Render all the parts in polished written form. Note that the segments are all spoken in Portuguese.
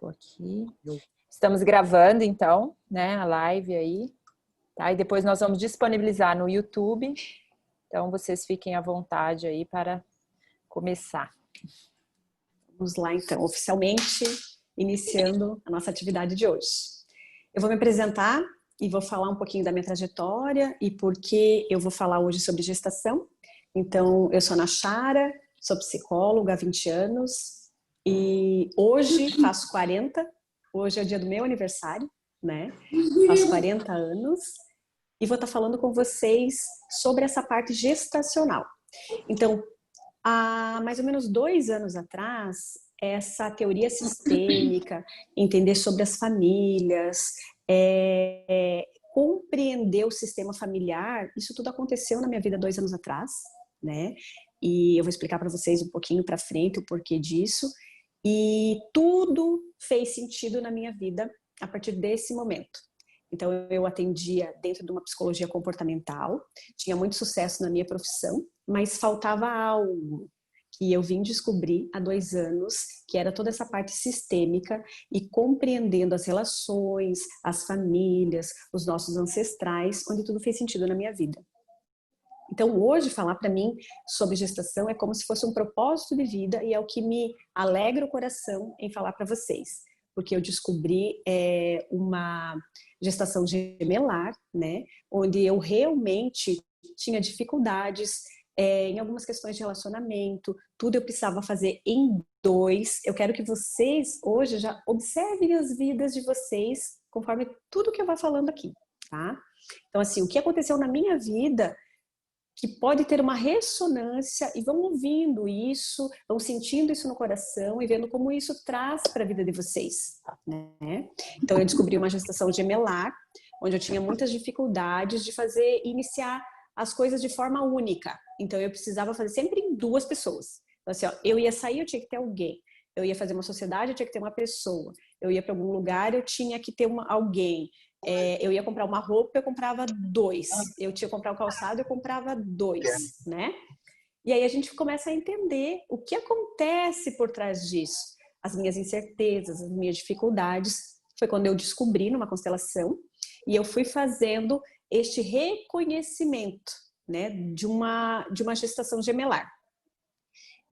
Pô, aqui. Estamos gravando, então, né, a live aí, tá? E depois nós vamos disponibilizar no YouTube. Então, vocês fiquem à vontade aí para começar. Vamos lá, então, oficialmente iniciando a nossa atividade de hoje. Eu vou me apresentar e vou falar um pouquinho da minha trajetória e por que eu vou falar hoje sobre gestação. Então, eu sou Nachara, sou psicóloga há 20 anos e hoje faço 40. Hoje é o dia do meu aniversário, né? Faço 40 anos e vou estar falando com vocês sobre essa parte gestacional. Então, há mais ou menos 2 anos atrás, essa teoria sistêmica, entender sobre as famílias, compreender o sistema familiar, isso tudo aconteceu na minha vida 2 anos atrás, né? E eu vou explicar para vocês um pouquinho para frente o porquê disso. E tudo fez sentido na minha vida a partir desse momento. Então, eu atendia dentro de uma psicologia comportamental, tinha muito sucesso na minha profissão, mas faltava algo que eu vim descobrir há 2 anos, que era toda essa parte sistêmica e compreendendo as relações, as famílias, os nossos ancestrais, onde tudo fez sentido na minha vida. Então, hoje, falar para mim sobre gestação é como se fosse um propósito de vida e é o que me alegra o coração em falar para vocês, porque eu descobri uma gestação gemelar, né, onde eu realmente tinha dificuldades em algumas questões de relacionamento, tudo eu precisava fazer em 2. Eu quero que vocês hoje já observem as vidas de vocês conforme tudo que eu vou falando aqui, tá? Então, assim, o que aconteceu na minha vida que pode ter uma ressonância e vão ouvindo isso, vão sentindo isso no coração e vendo como isso traz para a vida de vocês, né? Então, eu descobri uma gestação gemelar, onde eu tinha muitas dificuldades de iniciar as coisas de forma única. Então, eu precisava fazer sempre em 2 pessoas. Então, assim, ó, eu ia sair, eu tinha que ter alguém. Eu ia fazer uma sociedade, eu tinha que ter uma pessoa. Eu ia para algum lugar, eu tinha que ter alguém. Eu ia comprar uma roupa, eu comprava 2. Eu tinha que comprar um calçado, eu comprava 2, né? E aí a gente começa a entender o que acontece por trás disso. As minhas incertezas, as minhas dificuldades. Foi quando eu descobri numa constelação e eu fui fazendo este reconhecimento, né, de uma gestação gemelar.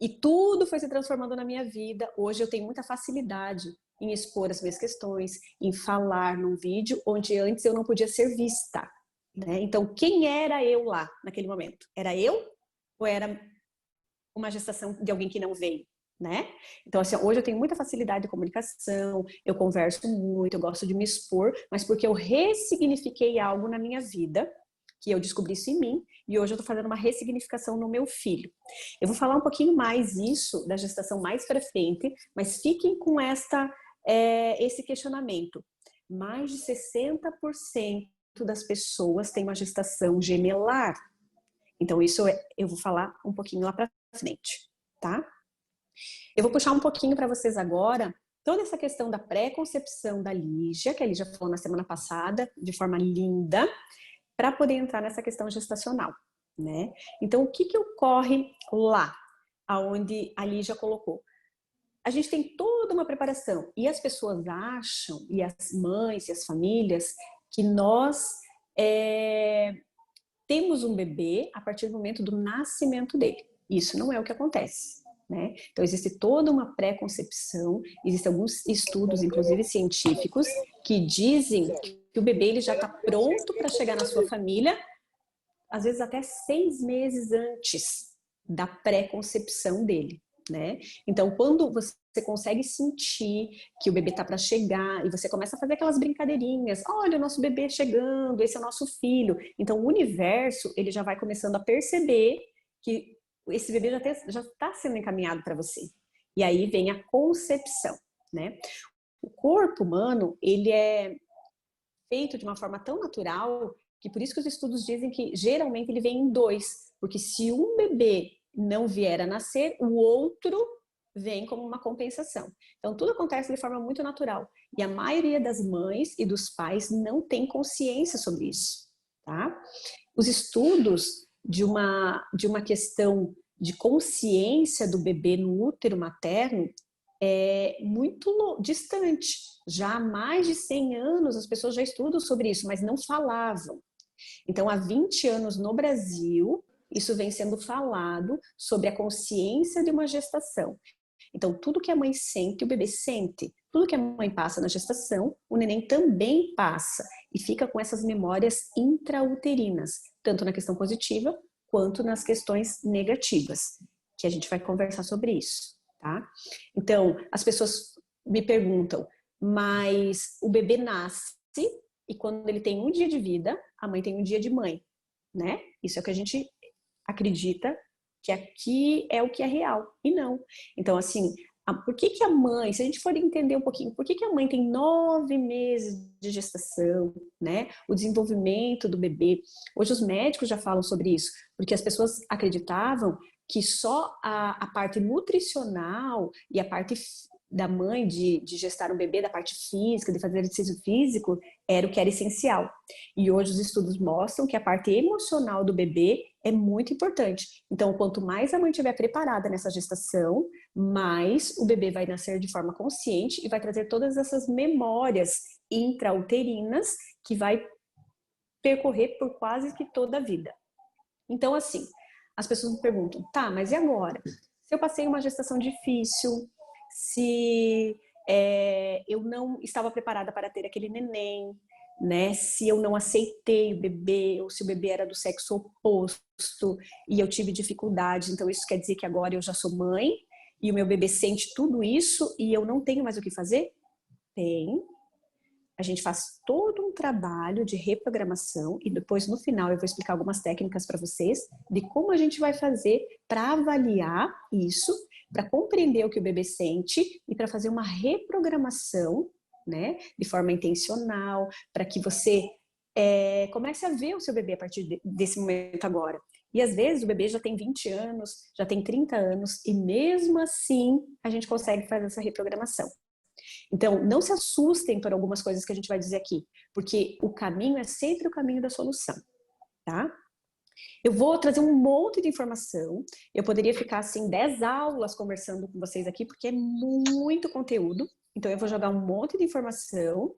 E tudo foi se transformando na minha vida. Hoje eu tenho muita facilidade em expor as minhas questões, em falar num vídeo, onde antes eu não podia ser vista, né? Então, quem era eu lá, naquele momento? Era eu ou era uma gestação de alguém que não veio, né? Então, assim, hoje eu tenho muita facilidade de comunicação, eu converso muito, eu gosto de me expor, mas porque eu ressignifiquei algo na minha vida, que eu descobri isso em mim, e hoje eu tô fazendo uma ressignificação no meu filho. Eu vou falar um pouquinho mais isso da gestação mais pra frente, mas fiquem com esse questionamento. Mais de 60% das pessoas têm uma gestação gemelar. Então, isso eu vou falar um pouquinho lá pra frente, tá? Eu vou puxar um pouquinho para vocês agora toda essa questão da pré-concepção da Lígia, que a Lígia falou na semana passada, de forma linda, para poder entrar nessa questão gestacional, né? Então, o que ocorre lá, aonde a Lígia colocou? A gente tem toda uma preparação e as pessoas acham, e as mães e as famílias, que nós temos um bebê a partir do momento do nascimento dele. Isso não é o que acontece, né? Então, existe toda uma pré-concepção, existem alguns estudos, inclusive científicos, que dizem que o bebê ele já está pronto para chegar na sua família, às vezes até 6 meses antes da pré-concepção dele, né? Então, quando você consegue sentir que o bebê tá para chegar e você começa a fazer aquelas brincadeirinhas, olha o nosso bebê chegando, esse é o nosso filho. Então, o universo, ele já vai começando a perceber que esse bebê já está sendo encaminhado para você. E aí vem a concepção, né? O corpo humano, ele é feito de uma forma tão natural que por isso que os estudos dizem que geralmente ele vem em 2, porque se um bebê não vier a nascer, o outro vem como uma compensação. Então tudo acontece de forma muito natural e a maioria das mães e dos pais não tem consciência sobre isso, tá? Os estudos de uma questão de consciência do bebê no útero materno é muito distante. Já há mais de 100 anos as pessoas já estudam sobre isso, mas não falavam. Então, há 20 anos no Brasil, isso vem sendo falado sobre a consciência de uma gestação. Então, tudo que a mãe sente, o bebê sente. Tudo que a mãe passa na gestação, o neném também passa. E fica com essas memórias intrauterinas, tanto na questão positiva, quanto nas questões negativas, que a gente vai conversar sobre isso, tá? Então, as pessoas me perguntam, mas o bebê nasce e quando ele tem um dia de vida, a mãe tem um dia de mãe, né? Isso é o que a gente acredita que aqui é o que é real, e não. Então, assim, por que que a mãe, se a gente for entender um pouquinho, por que que a mãe tem 9 meses de gestação, né? O desenvolvimento do bebê. Hoje os médicos já falam sobre isso, porque as pessoas acreditavam que só a parte nutricional e a parte da mãe de gestar um bebê, da parte física, de fazer exercício físico, era o que era essencial. E hoje os estudos mostram que a parte emocional do bebê é muito importante. Então, quanto mais a mãe estiver preparada nessa gestação, mais o bebê vai nascer de forma consciente e vai trazer todas essas memórias intrauterinas que vai percorrer por quase que toda a vida. Então, assim, as pessoas me perguntam, tá, mas e agora? Se eu passei uma gestação difícil, se eu não estava preparada para ter aquele neném, né? Se eu não aceitei o bebê, ou se o bebê era do sexo oposto e eu tive dificuldade, então isso quer dizer que agora eu já sou mãe e o meu bebê sente tudo isso e eu não tenho mais o que fazer? Tem. A gente faz todo um trabalho de reprogramação e depois no final eu vou explicar algumas técnicas para vocês de como a gente vai fazer para avaliar isso, para compreender o que o bebê sente e para fazer uma reprogramação, né, de forma intencional, para que você comece a ver o seu bebê a partir desse momento agora. E às vezes o bebê já tem 20 anos, já tem 30 anos e mesmo assim a gente consegue fazer essa reprogramação. Então, não se assustem por algumas coisas que a gente vai dizer aqui, porque o caminho é sempre o caminho da solução, tá? Eu vou trazer um monte de informação, eu poderia ficar assim 10 aulas conversando com vocês aqui, porque é muito conteúdo, então eu vou jogar um monte de informação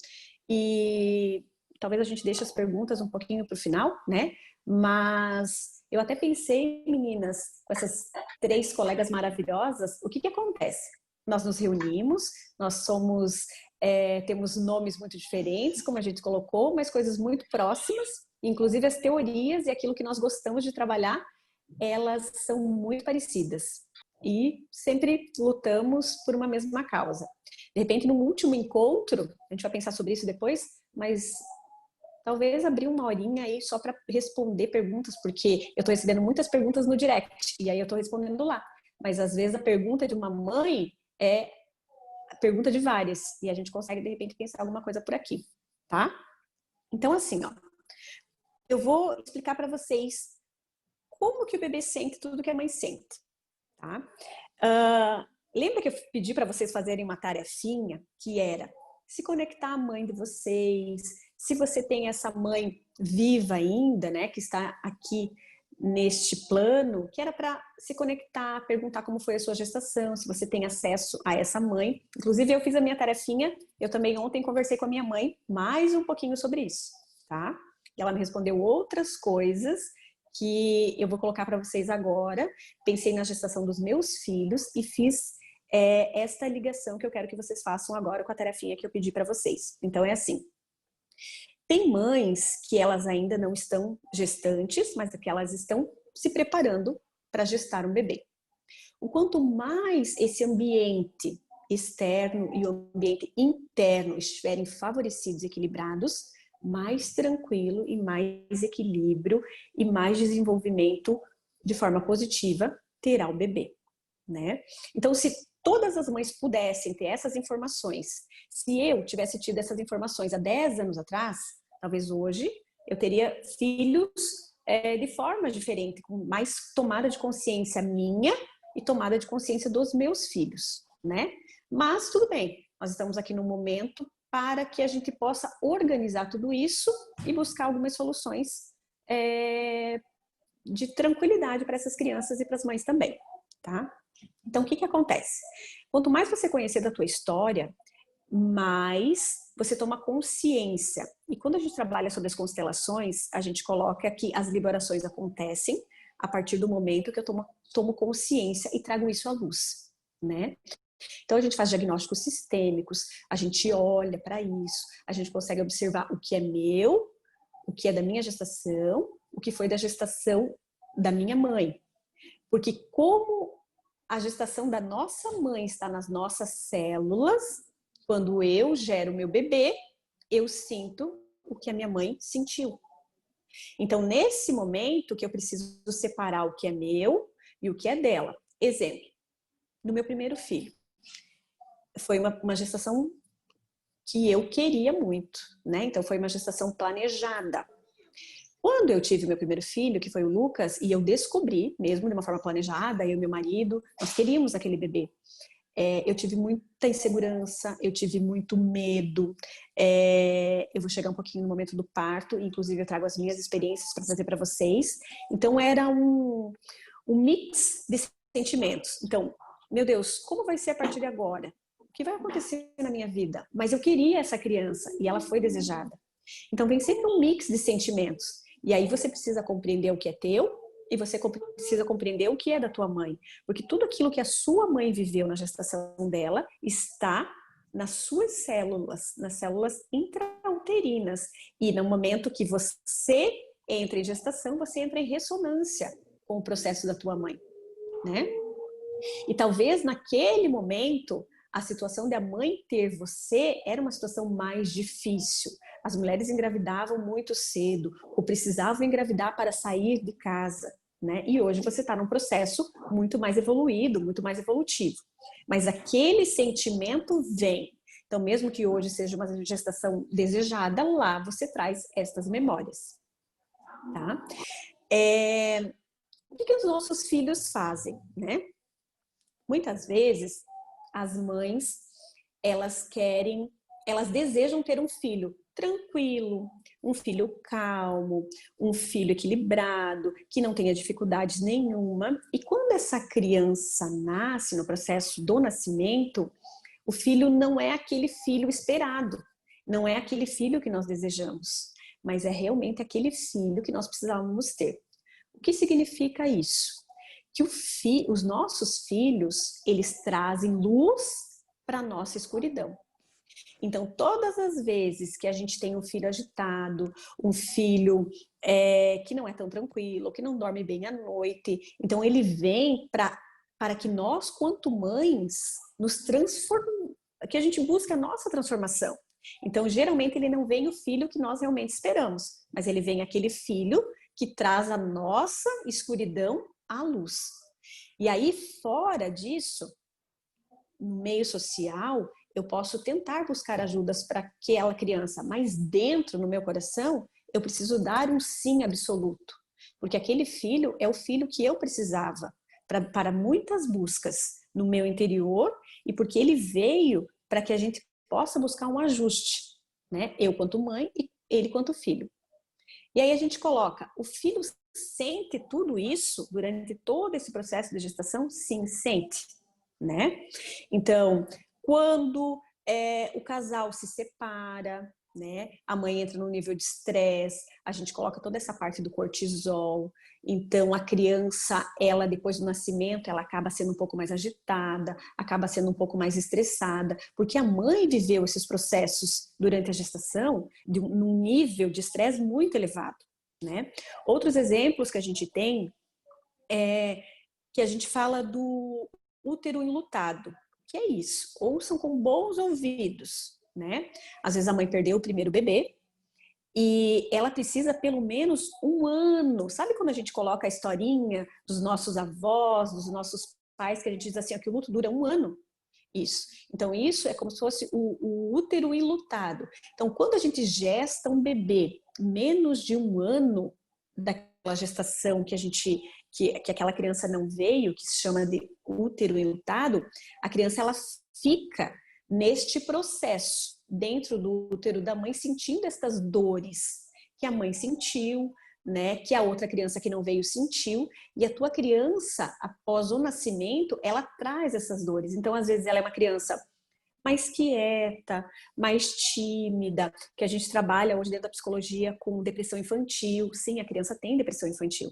e talvez a gente deixe as perguntas um pouquinho para o final, né? Mas eu até pensei, meninas, com essas 3 colegas maravilhosas, o que acontece? Nós nos reunimos, nós somos, temos nomes muito diferentes, como a gente colocou, mas coisas muito próximas, inclusive as teorias e aquilo que nós gostamos de trabalhar, elas são muito parecidas. E sempre lutamos por uma mesma causa. De repente, no último encontro, a gente vai pensar sobre isso depois, mas talvez abrir uma horinha aí só para responder perguntas, porque eu estou recebendo muitas perguntas no direct, e aí eu estou respondendo lá. Mas às vezes a pergunta de uma mãe é a pergunta de várias, e a gente consegue, de repente, pensar alguma coisa por aqui, tá? Então, assim, ó, eu vou explicar para vocês como que o bebê sente tudo que a mãe sente, tá? Lembra que eu pedi para vocês fazerem uma tarefinha, que era se conectar à mãe de vocês, se você tem essa mãe viva ainda, né, que está aqui neste plano, que era para se conectar, perguntar como foi a sua gestação, se você tem acesso a essa mãe. Inclusive, eu fiz a minha tarefinha, eu também ontem conversei com a minha mãe mais um pouquinho sobre isso, tá? E ela me respondeu outras coisas que eu vou colocar para vocês agora. Pensei na gestação dos meus filhos e fiz esta ligação que eu quero que vocês façam agora com a tarefinha que eu pedi para vocês. Então, é assim. Tem mães que elas ainda não estão gestantes, mas que elas estão se preparando para gestar um bebê. O quanto mais esse ambiente externo e o ambiente interno estiverem favorecidos e equilibrados, mais tranquilo e mais equilíbrio e mais desenvolvimento de forma positiva terá o bebê, né? Então, se todas as mães pudessem ter essas informações, se eu tivesse tido essas informações há 10 anos atrás, talvez hoje eu teria filhos de forma diferente, com mais tomada de consciência minha e tomada de consciência dos meus filhos, né? Mas tudo bem, nós estamos aqui no momento para que a gente possa organizar tudo isso e buscar algumas soluções de tranquilidade para essas crianças e para as mães também, tá? Então, o que acontece? Quanto mais você conhecer da tua história, mais você toma consciência. E quando a gente trabalha sobre as constelações, a gente coloca que as liberações acontecem a partir do momento que eu tomo consciência e trago isso à luz, né? Então a gente faz diagnósticos sistêmicos, a gente olha para isso, a gente consegue observar o que é meu, o que é da minha gestação, o que foi da gestação da minha mãe. Porque como a gestação da nossa mãe está nas nossas células, quando eu gero meu bebê, eu sinto o que a minha mãe sentiu. Então, nesse momento que eu preciso separar o que é meu e o que é dela. Exemplo, do meu primeiro filho. Foi uma gestação que eu queria muito, né? Então, foi uma gestação planejada. Quando eu tive meu primeiro filho, que foi o Lucas, e eu descobri, mesmo de uma forma planejada, eu e meu marido, nós queríamos aquele bebê. Eu tive muita insegurança, eu tive muito medo. Eu vou chegar um pouquinho no momento do parto, inclusive eu trago as minhas experiências para trazer para vocês. Então era um mix de sentimentos. Então, meu Deus, como vai ser a partir de agora? O que vai acontecer na minha vida? Mas eu queria essa criança e ela foi desejada. Então vem sempre um mix de sentimentos. E aí você precisa compreender o que é teu e você precisa compreender o que é da tua mãe. Porque tudo aquilo que a sua mãe viveu na gestação dela está nas suas células, nas células intrauterinas. E no momento que você entra em gestação, você entra em ressonância com o processo da tua mãe, né? E talvez naquele momento a situação da mãe ter você era uma situação mais difícil. As mulheres engravidavam muito cedo ou precisavam engravidar para sair de casa, né? E hoje você está num processo muito mais evoluído, muito mais evolutivo. Mas aquele sentimento vem. Então, mesmo que hoje seja uma gestação desejada, lá você traz estas memórias, tá? O que os nossos filhos fazem, né? Muitas vezes as mães, elas desejam ter um filho tranquilo, um filho calmo, um filho equilibrado, que não tenha dificuldades nenhuma. E quando essa criança nasce, no processo do nascimento, o filho não é aquele filho esperado, não é aquele filho que nós desejamos, mas é realmente aquele filho que nós precisávamos ter. O que significa isso? Que os nossos filhos, eles trazem luz para a nossa escuridão. Então, todas as vezes que a gente tem um filho agitado, um filho que não é tão tranquilo, que não dorme bem à noite, então ele vem para que nós, quanto mães, nos transformemos, que a gente busque a nossa transformação. Então, geralmente, ele não vem o filho que nós realmente esperamos, mas ele vem aquele filho que traz a nossa escuridão à luz. E aí, fora disso, no meio social, eu posso tentar buscar ajudas para aquela criança, mas dentro, no meu coração, eu preciso dar um sim absoluto. Porque aquele filho é o filho que eu precisava para muitas buscas no meu interior e porque ele veio para que a gente possa buscar um ajuste, né? Eu quanto mãe e ele quanto filho. E aí a gente coloca, o filho sente tudo isso durante todo esse processo de gestação? Sim, sente, né? Então, quando o casal se separa, né? A mãe entra num nível de estresse, a gente coloca toda essa parte do cortisol. Então, a criança, ela depois do nascimento, ela acaba sendo um pouco mais agitada, acaba sendo um pouco mais estressada, porque a mãe viveu esses processos durante a gestação num nível de estresse muito elevado, né? Outros exemplos que a gente tem que a gente fala do útero enlutado. Que é isso? Ouçam com bons ouvidos, né? Às vezes a mãe perdeu o primeiro bebê e ela precisa pelo menos um ano. Sabe quando a gente coloca a historinha dos nossos avós, dos nossos pais, que a gente diz assim, ó, que o luto dura um ano? Isso. Então, isso é como se fosse o útero enlutado. Então, quando a gente gesta um bebê menos de um ano daquela gestação que aquela criança não veio, que se chama de útero enlutado, a criança ela fica neste processo, dentro do útero da mãe, sentindo estas dores que a mãe sentiu, né, que a outra criança que não veio sentiu, e a tua criança, após o nascimento, ela traz essas dores. Então, às vezes, ela é uma criança mais quieta, mais tímida, que a gente trabalha hoje dentro da psicologia com depressão infantil. Sim, a criança tem depressão infantil.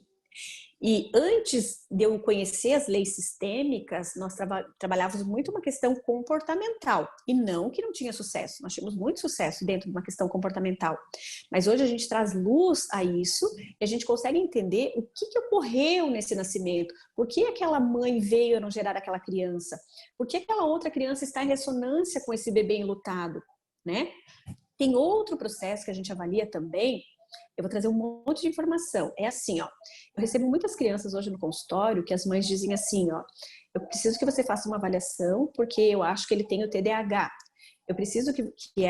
E antes de eu conhecer as leis sistêmicas, nós trabalhávamos muito uma questão comportamental. E não que não tinha sucesso, nós tínhamos muito sucesso dentro de uma questão comportamental. Mas hoje a gente traz luz a isso e a gente consegue entender o que ocorreu nesse nascimento. Por que aquela mãe veio a não gerar aquela criança? Por que aquela outra criança está em ressonância com esse bebê enlutado, né? Tem outro processo que a gente avalia também. Eu vou trazer um monte de informação. É assim, ó. Eu recebo muitas crianças hoje no consultório que as mães dizem assim, ó. Eu preciso que você faça uma avaliação porque eu acho que ele tem o TDAH. Eu preciso que é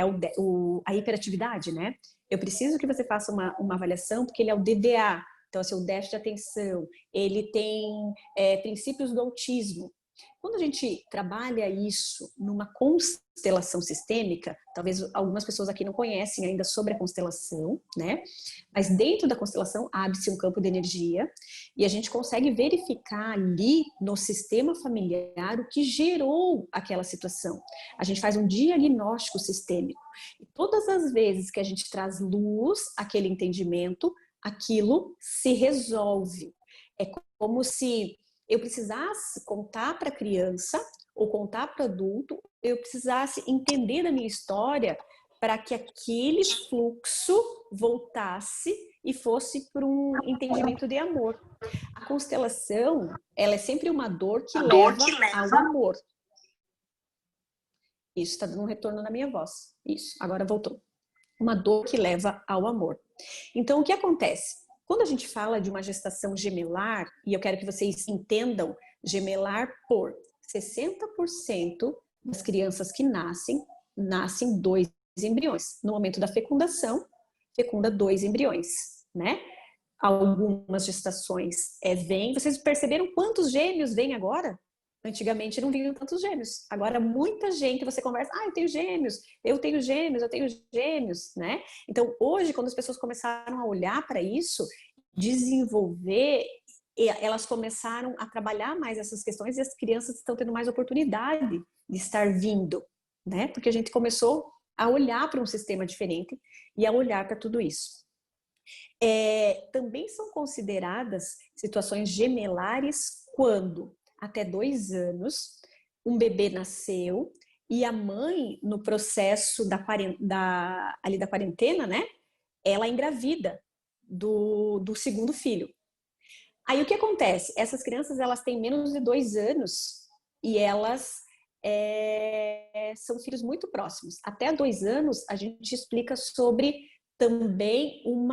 a hiperatividade, né? Eu preciso que você faça uma avaliação porque ele é o DDA. Então, assim, o déficit de atenção. Ele tem princípios do autismo. Quando a gente trabalha isso numa constelação sistêmica, talvez algumas pessoas aqui não conhecem ainda sobre a constelação, né? Mas dentro da constelação abre-se um campo de energia e a gente consegue verificar ali no sistema familiar o que gerou aquela situação. A gente faz um diagnóstico sistêmico. E todas as vezes que a gente traz luz àquele entendimento, aquilo se resolve. É como se eu precisasse contar para a criança ou contar para o adulto, eu precisasse entender da minha história para que aquele fluxo voltasse e fosse para um entendimento de amor. A constelação, ela é sempre uma dor que leva ao amor. Isso, está dando um retorno na minha voz. Isso, agora voltou. Uma dor que leva ao amor. Então, o que acontece? Quando a gente fala de uma gestação gemelar, e eu quero que vocês entendam, gemelar por 60% das crianças que nascem 2 embriões. No momento da fecundação, fecunda 2 embriões, né? Algumas gestações vêm. Vocês perceberam quantos gêmeos vêm agora? Antigamente não vinham tantos gêmeos. Agora muita gente, você conversa, eu tenho gêmeos, eu tenho gêmeos, eu tenho gêmeos, né? Então hoje, quando as pessoas começaram a olhar para isso, desenvolver, elas começaram a trabalhar mais essas questões e as crianças estão tendo mais oportunidade de estar vindo, né? Porque a gente começou a olhar para um sistema diferente e a olhar para tudo isso. Também são consideradas situações gemelares quando até 2 anos, um bebê nasceu e a mãe, no processo da quarentena, né? Ela engravida do segundo filho. Aí o que acontece? Essas crianças, elas têm menos de 2 anos e elas são filhos muito próximos. Até 2 anos, a gente explica sobre também um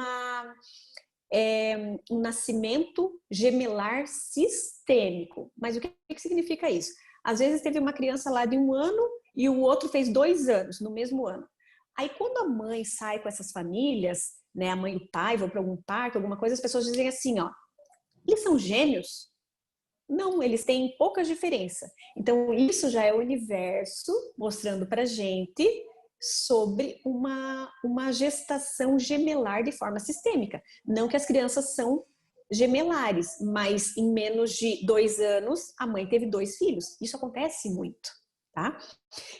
nascimento gemelar sistêmico. Mas o que significa isso? Às vezes teve uma criança lá de 1 ano e o outro fez 2 anos no mesmo ano. Aí quando a mãe sai com essas famílias, né, a mãe e o pai vão para algum parque, alguma coisa, as pessoas dizem assim, ó, eles são gêmeos? Não, eles têm pouca diferença. Então isso já é o universo mostrando pra gente sobre uma gestação gemelar de forma sistêmica. Não que as crianças são gemelares, mas em menos de 2 anos, a mãe teve 2 filhos. Isso acontece muito, tá?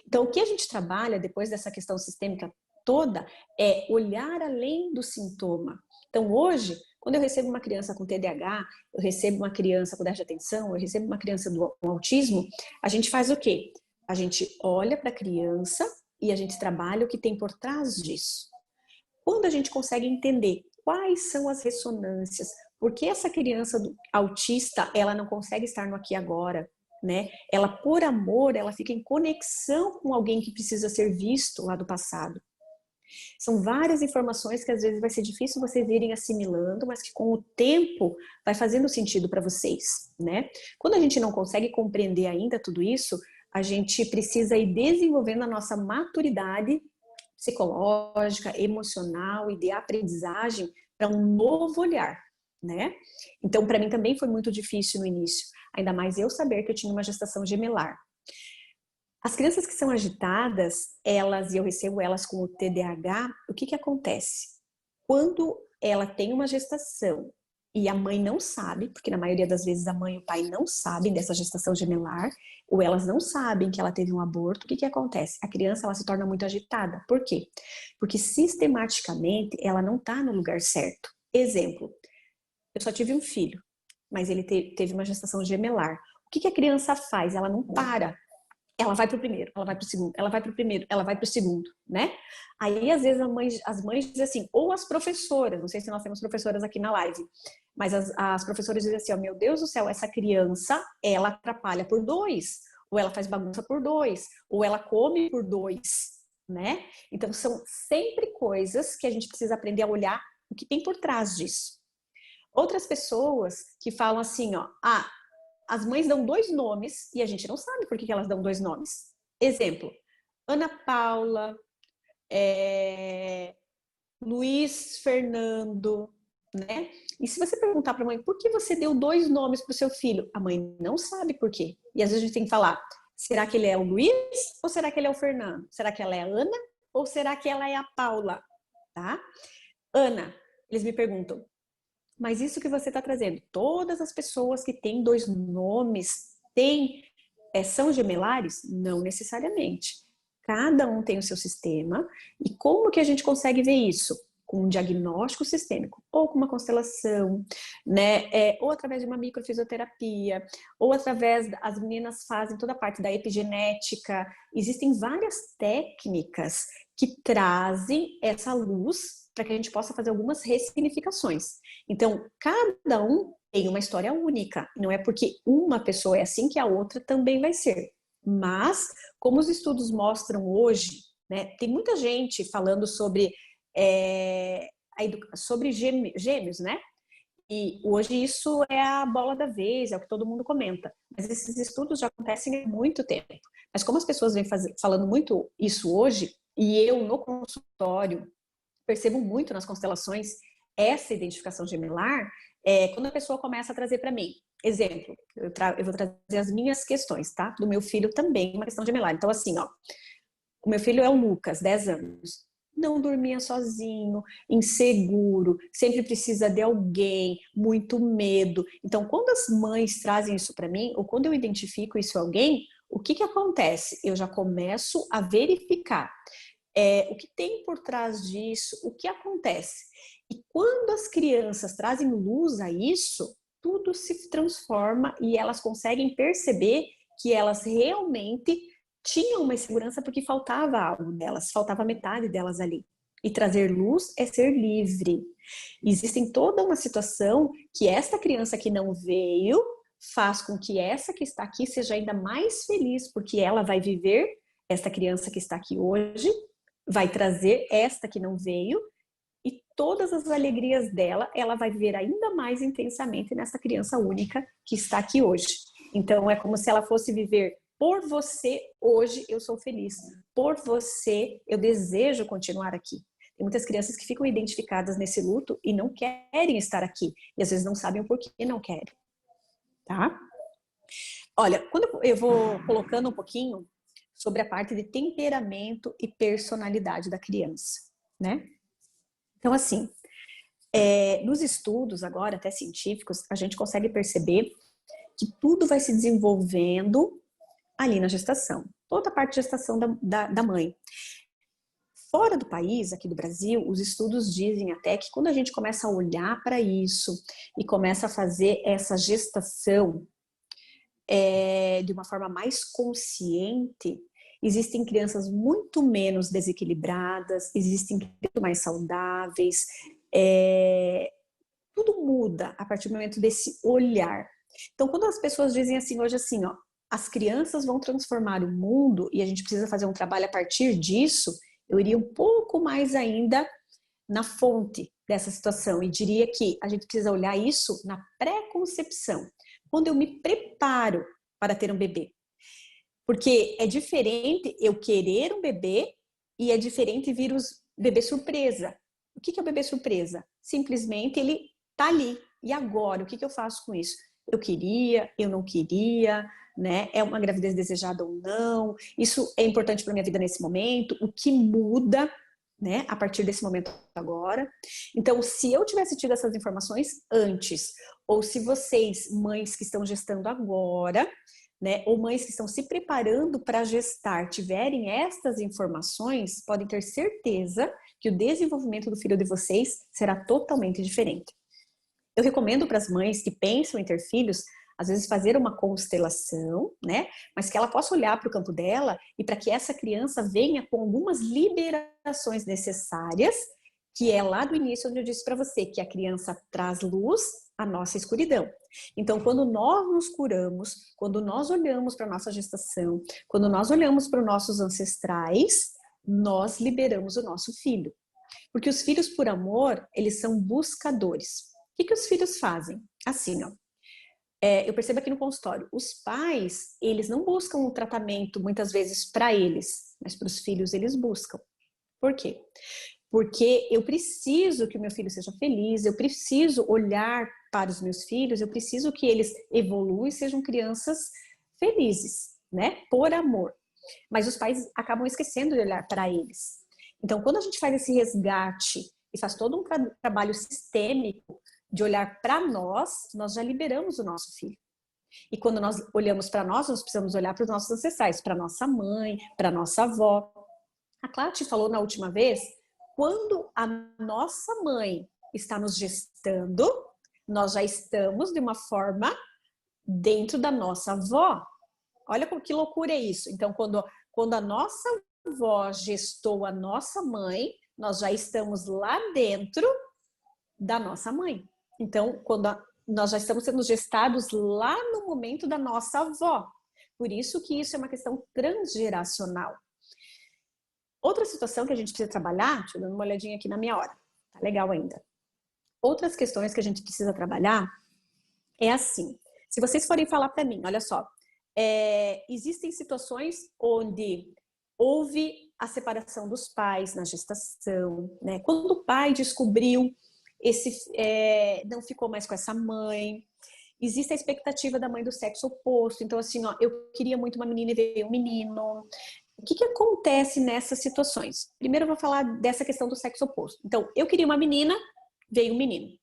Então, o que a gente trabalha depois dessa questão sistêmica toda é olhar além do sintoma. Então, hoje, quando eu recebo uma criança com TDAH, eu recebo uma criança com déficit de atenção, eu recebo uma criança com autismo, a gente faz o quê? A gente olha para a criança e a gente trabalha o que tem por trás disso. Quando a gente consegue entender quais são as ressonâncias, por que essa criança autista, ela não consegue estar no aqui e agora, né? Ela, por amor, ela fica em conexão com alguém que precisa ser visto lá do passado. São várias informações que às vezes vai ser difícil vocês irem assimilando, mas que com o tempo vai fazendo sentido para vocês, né? Quando a gente não consegue compreender ainda tudo isso, a gente precisa ir desenvolvendo a nossa maturidade psicológica, emocional e de aprendizagem para um novo olhar, né? Então, para mim também foi muito difícil no início, ainda mais eu saber que eu tinha uma gestação gemelar. As crianças que são agitadas, e eu recebo elas com o TDAH, o que acontece? Quando ela tem uma gestação e a mãe não sabe, porque na maioria das vezes a mãe e o pai não sabem dessa gestação gemelar, ou elas não sabem que ela teve um aborto, o que que acontece? A criança ela se torna muito agitada. Por quê? Porque sistematicamente ela não está no lugar certo. Exemplo, eu só tive um filho, mas ele teve uma gestação gemelar. O que que a criança faz? Ela não para. Ela vai para o primeiro, ela vai para o segundo, ela vai para o primeiro, ela vai para o segundo, né? Aí, às vezes, as mães dizem assim, ou as professoras, não sei se nós temos professoras aqui na live, mas as professoras dizem assim, ó, meu Deus do céu, essa criança, ela atrapalha por dois, ou ela faz bagunça por dois, ou ela come por dois, né? Então, são sempre coisas que a gente precisa aprender a olhar o que tem por trás disso. Outras pessoas que falam assim, ó, as mães dão 2 nomes e a gente não sabe por que elas dão 2 nomes. Exemplo, Ana Paula, Luiz Fernando, né? E se você perguntar para a mãe, por que você deu 2 nomes para o seu filho? A mãe não sabe por quê. E às vezes a gente tem que falar, será que ele é o Luiz ou será que ele é o Fernando? Será que ela é a Ana ou será que ela é a Paula? Tá? Ana, eles me perguntam, mas isso que você está trazendo, todas as pessoas que têm 2 nomes são gemelares? Não necessariamente. Cada um tem o seu sistema. E como que a gente consegue ver isso? Com um diagnóstico sistêmico, ou com uma constelação, né? Ou através de uma microfisioterapia, ou através, as meninas fazem toda a parte da epigenética. Existem várias técnicas que trazem essa luz para que a gente possa fazer algumas ressignificações. Então, cada um tem uma história única. Não é porque uma pessoa é assim que a outra também vai ser. Mas, como os estudos mostram hoje, né, tem muita gente falando sobre, sobre gêmeos, né? E hoje isso é a bola da vez, é o que todo mundo comenta. Mas esses estudos já acontecem há muito tempo. Mas como as pessoas vêm falando muito isso hoje, e eu no consultório percebo muito nas constelações essa identificação gemelar, quando a pessoa começa a trazer para mim. Exemplo, eu vou trazer as minhas questões, tá? Do meu filho também, uma questão gemelar. Então, assim, ó, o meu filho é o Lucas, 10 anos. Não dormia sozinho, inseguro, sempre precisa de alguém, muito medo. Então, quando as mães trazem isso para mim, ou quando eu identifico isso em alguém, o que que acontece? Eu já começo a verificar o que tem por trás disso, o que acontece. E quando as crianças trazem luz a isso, tudo se transforma e elas conseguem perceber que elas realmente tinham uma insegurança porque faltava algo delas, faltava metade delas ali. E trazer luz é ser livre. Existem toda uma situação que esta criança que não veio faz com que essa que está aqui seja ainda mais feliz, porque ela vai viver, esta criança que está aqui hoje, vai trazer esta que não veio e todas as alegrias dela, ela vai viver ainda mais intensamente nessa criança única que está aqui hoje. Então, é como se ela fosse viver por você, hoje eu sou feliz. Por você, eu desejo continuar aqui. Tem muitas crianças que ficam identificadas nesse luto e não querem estar aqui. E às vezes não sabem o porquê não querem. Tá? Olha, quando eu vou colocando um pouquinho sobre a parte de temperamento e personalidade da criança, né? Então, assim, nos estudos agora, até científicos, a gente consegue perceber que tudo vai se desenvolvendo ali na gestação. Toda a parte de gestação da mãe. Fora do país, aqui do Brasil, os estudos dizem até que quando a gente começa a olhar para isso e começa a fazer essa gestação de uma forma mais consciente, existem crianças muito menos desequilibradas, existem muito mais saudáveis, tudo muda a partir do momento desse olhar. Então, quando as pessoas dizem assim, hoje assim, ó, as crianças vão transformar o mundo e a gente precisa fazer um trabalho a partir disso, eu iria um pouco mais ainda na fonte dessa situação e diria que a gente precisa olhar isso na pré-concepção, quando eu me preparo para ter um bebê. Porque é diferente eu querer um bebê e é diferente vir os bebê surpresa. O que é o bebê surpresa? Simplesmente ele tá ali. E agora, o que eu faço com isso? Eu queria, eu não queria, né? É uma gravidez desejada ou não? Isso é importante para minha vida nesse momento? O que muda? né? A partir desse momento agora. Então, se eu tivesse tido essas informações antes, ou se vocês, mães que estão gestando agora, né, ou mães que estão se preparando para gestar, tiverem estas informações, podem ter certeza que o desenvolvimento do filho de vocês será totalmente diferente. Eu recomendo para as mães que pensam em ter filhos, às vezes fazer uma constelação, né? Mas que ela possa olhar para o campo dela e para que essa criança venha com algumas liberações necessárias, que é lá do início onde eu disse para você que a criança traz luz à nossa escuridão. Então, quando nós nos curamos, quando nós olhamos para a nossa gestação, quando nós olhamos para os nossos ancestrais, nós liberamos o nosso filho. Porque os filhos por amor, eles são buscadores. O que os filhos fazem? Assim, ó. Eu percebo aqui no consultório, os pais, eles não buscam um tratamento muitas vezes para eles, mas para os filhos eles buscam. Por quê? Porque eu preciso que o meu filho seja feliz, eu preciso olhar para os meus filhos, eu preciso que eles evoluam e sejam crianças felizes, né? Por amor. Mas os pais acabam esquecendo de olhar para eles. Então, quando a gente faz esse resgate e faz todo um trabalho sistêmico de olhar para nós, nós já liberamos o nosso filho. E quando nós olhamos para nós precisamos olhar para os nossos ancestrais, para nossa mãe, para nossa avó. A Cláudia falou na última vez, quando a nossa mãe está nos gestando, nós já estamos de uma forma dentro da nossa avó. Olha que loucura é isso. Então, quando a nossa avó gestou a nossa mãe, nós já estamos lá dentro da nossa mãe. Então, nós já estamos sendo gestados lá no momento da nossa avó. Por isso que isso é uma questão transgeracional. Outra situação que a gente precisa trabalhar, deixa eu dar uma olhadinha aqui na minha hora, tá legal ainda. Outras questões que a gente precisa trabalhar é assim, se vocês forem falar para mim, olha só, existem situações onde houve a separação dos pais na gestação, né? Quando o pai descobriu não ficou mais com essa mãe, existe a expectativa da mãe do sexo oposto, então assim, ó, eu queria muito uma menina e veio um menino. O que acontece nessas situações? Primeiro eu vou falar dessa questão do sexo oposto. Então, eu queria uma menina, veio um menino.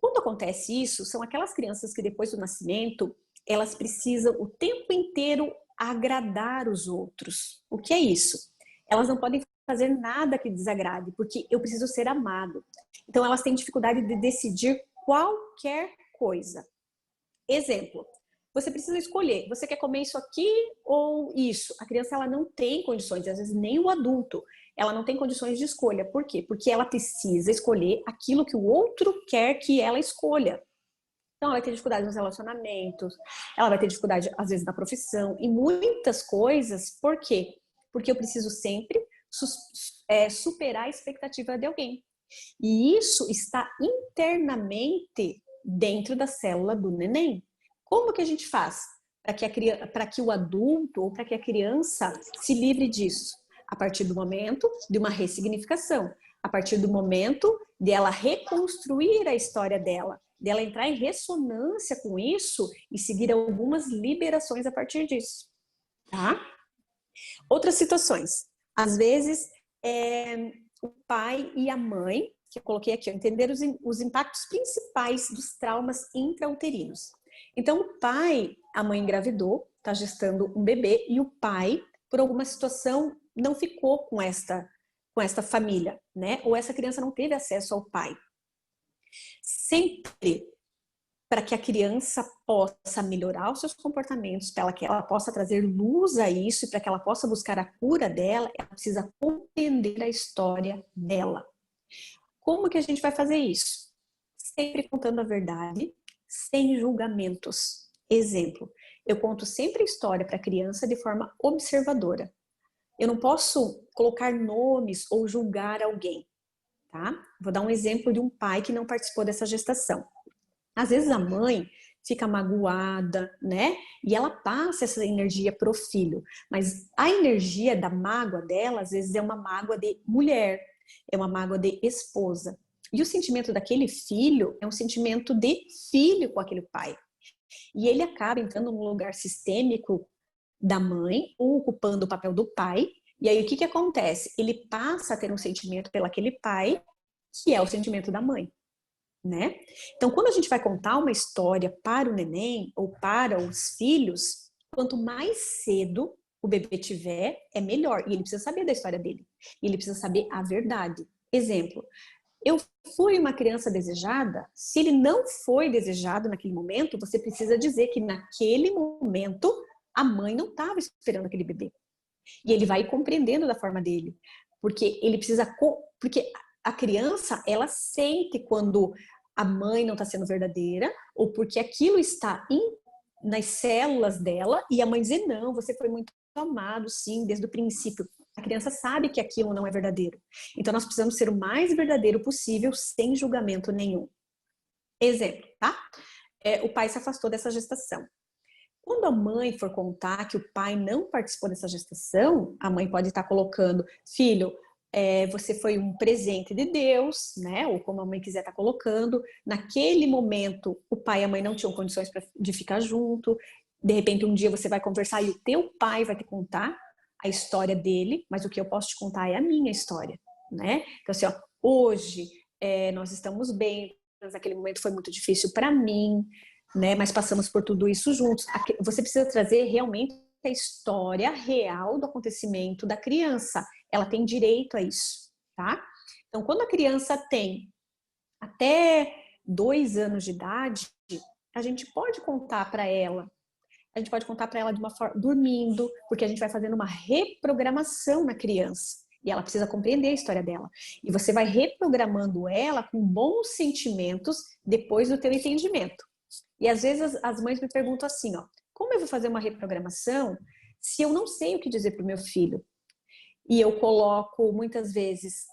Quando acontece isso, são aquelas crianças que depois do nascimento, elas precisam o tempo inteiro agradar os outros. O que é isso? Elas não podem fazer nada que desagrade, porque eu preciso ser amado. Então, elas têm dificuldade de decidir qualquer coisa. Exemplo, você precisa escolher, você quer comer isso aqui ou isso? A criança ela não tem condições, às vezes nem o adulto, ela não tem condições de escolha. Por quê? Porque ela precisa escolher aquilo que o outro quer que ela escolha. Então, ela vai ter dificuldade nos relacionamentos, ela vai ter dificuldade, às vezes, na profissão, em muitas coisas. Por quê? Porque eu preciso sempre superar a expectativa de alguém. E isso está internamente dentro da célula do neném. Como que a gente faz para que o adulto ou para que a criança se livre disso? A partir do momento de uma ressignificação, a partir do momento de ela reconstruir a história dela, dela entrar em ressonância com isso e seguir algumas liberações a partir disso, tá? Outras situações, às vezes o pai e a mãe, que eu coloquei aqui, entender os impactos principais dos traumas intrauterinos. Então, o pai, a mãe engravidou, está gestando um bebê, e o pai, por alguma situação, não ficou com esta família, né? Ou essa criança não teve acesso ao pai. Sempre para que a criança possa melhorar os seus comportamentos, para que ela possa trazer luz a isso e para que ela possa buscar a cura dela, ela precisa compreender a história dela. Como que a gente vai fazer isso? Sempre contando a verdade, sem julgamentos. Exemplo, eu conto sempre a história para a criança de forma observadora. Eu não posso colocar nomes ou julgar alguém, tá? Vou dar um exemplo de um pai que não participou dessa gestação. Às vezes a mãe fica magoada, né? E ela passa essa energia pro filho. Mas a energia da mágoa dela, às vezes, é uma mágoa de mulher, é uma mágoa de esposa. E o sentimento daquele filho é um sentimento de filho com aquele pai. E ele acaba entrando num lugar sistêmico da mãe, ou ocupando o papel do pai, E aí o que acontece? Ele passa a ter um sentimento pelaquele pai, que é o sentimento da mãe, né? Então, quando a gente vai contar uma história para o neném ou para os filhos, quanto mais cedo o bebê tiver, é melhor. E ele precisa saber da história dele. E ele precisa saber a verdade. Exemplo, eu fui uma criança desejada? Se ele não foi desejado naquele momento, você precisa dizer que naquele momento a mãe não estava esperando aquele bebê. E ele vai compreendendo da forma dele. Porque ele precisa... Porque a criança, ela sente quando a mãe não está sendo verdadeira ou porque aquilo está nas células dela e a mãe dizer, não, você foi muito amado, sim, desde o princípio. A criança sabe que aquilo não é verdadeiro. Então, nós precisamos ser o mais verdadeiro possível, sem julgamento nenhum. Exemplo, tá? O pai se afastou dessa gestação. Quando a mãe for contar que o pai não participou dessa gestação, a mãe pode estar colocando, filho, você foi um presente de Deus, né? Ou como a mãe quiser estar colocando. Naquele momento, o pai e a mãe não tinham condições de ficar junto. De repente, um dia você vai conversar e o teu pai vai te contar a história dele, mas o que eu posso te contar é a minha história, né? Então, assim, ó, hoje nós estamos bem, mas naquele momento foi muito difícil para mim, né? Mas passamos por tudo isso juntos. Você precisa trazer realmente a história real do acontecimento da criança. Ela tem direito a isso, tá? Então, quando a criança tem até 2 anos de idade, a gente pode contar para ela. A gente pode contar para ela de uma forma dormindo, porque a gente vai fazendo uma reprogramação na criança. E ela precisa compreender a história dela. E você vai reprogramando ela com bons sentimentos depois do teu entendimento. E às vezes as mães me perguntam assim, ó, como eu vou fazer uma reprogramação se eu não sei o que dizer para o meu filho? E eu coloco muitas vezes,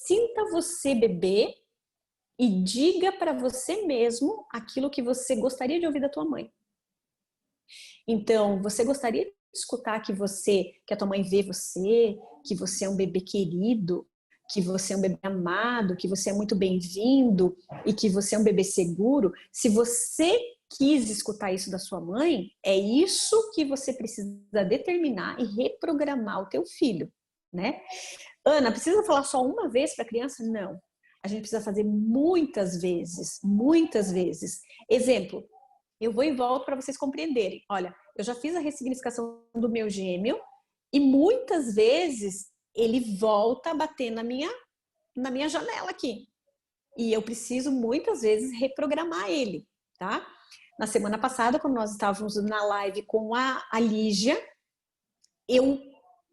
sinta você bebê e diga para você mesmo aquilo que você gostaria de ouvir da tua mãe. Então, você gostaria de escutar que a tua mãe vê você, que você é um bebê querido, que você é um bebê amado, que você é muito bem-vindo e que você é um bebê seguro? Se você quis escutar isso da sua mãe, é isso que você precisa determinar e reprogramar o teu filho, né? Ana, precisa falar só uma vez para a criança? Não. A gente precisa fazer muitas vezes, muitas vezes. Exemplo, eu vou e volto para vocês compreenderem. Olha, eu já fiz a ressignificação do meu gêmeo e muitas vezes ele volta a bater na minha janela aqui. E eu preciso muitas vezes reprogramar ele, tá? Na semana passada, quando nós estávamos na live com a Lígia, eu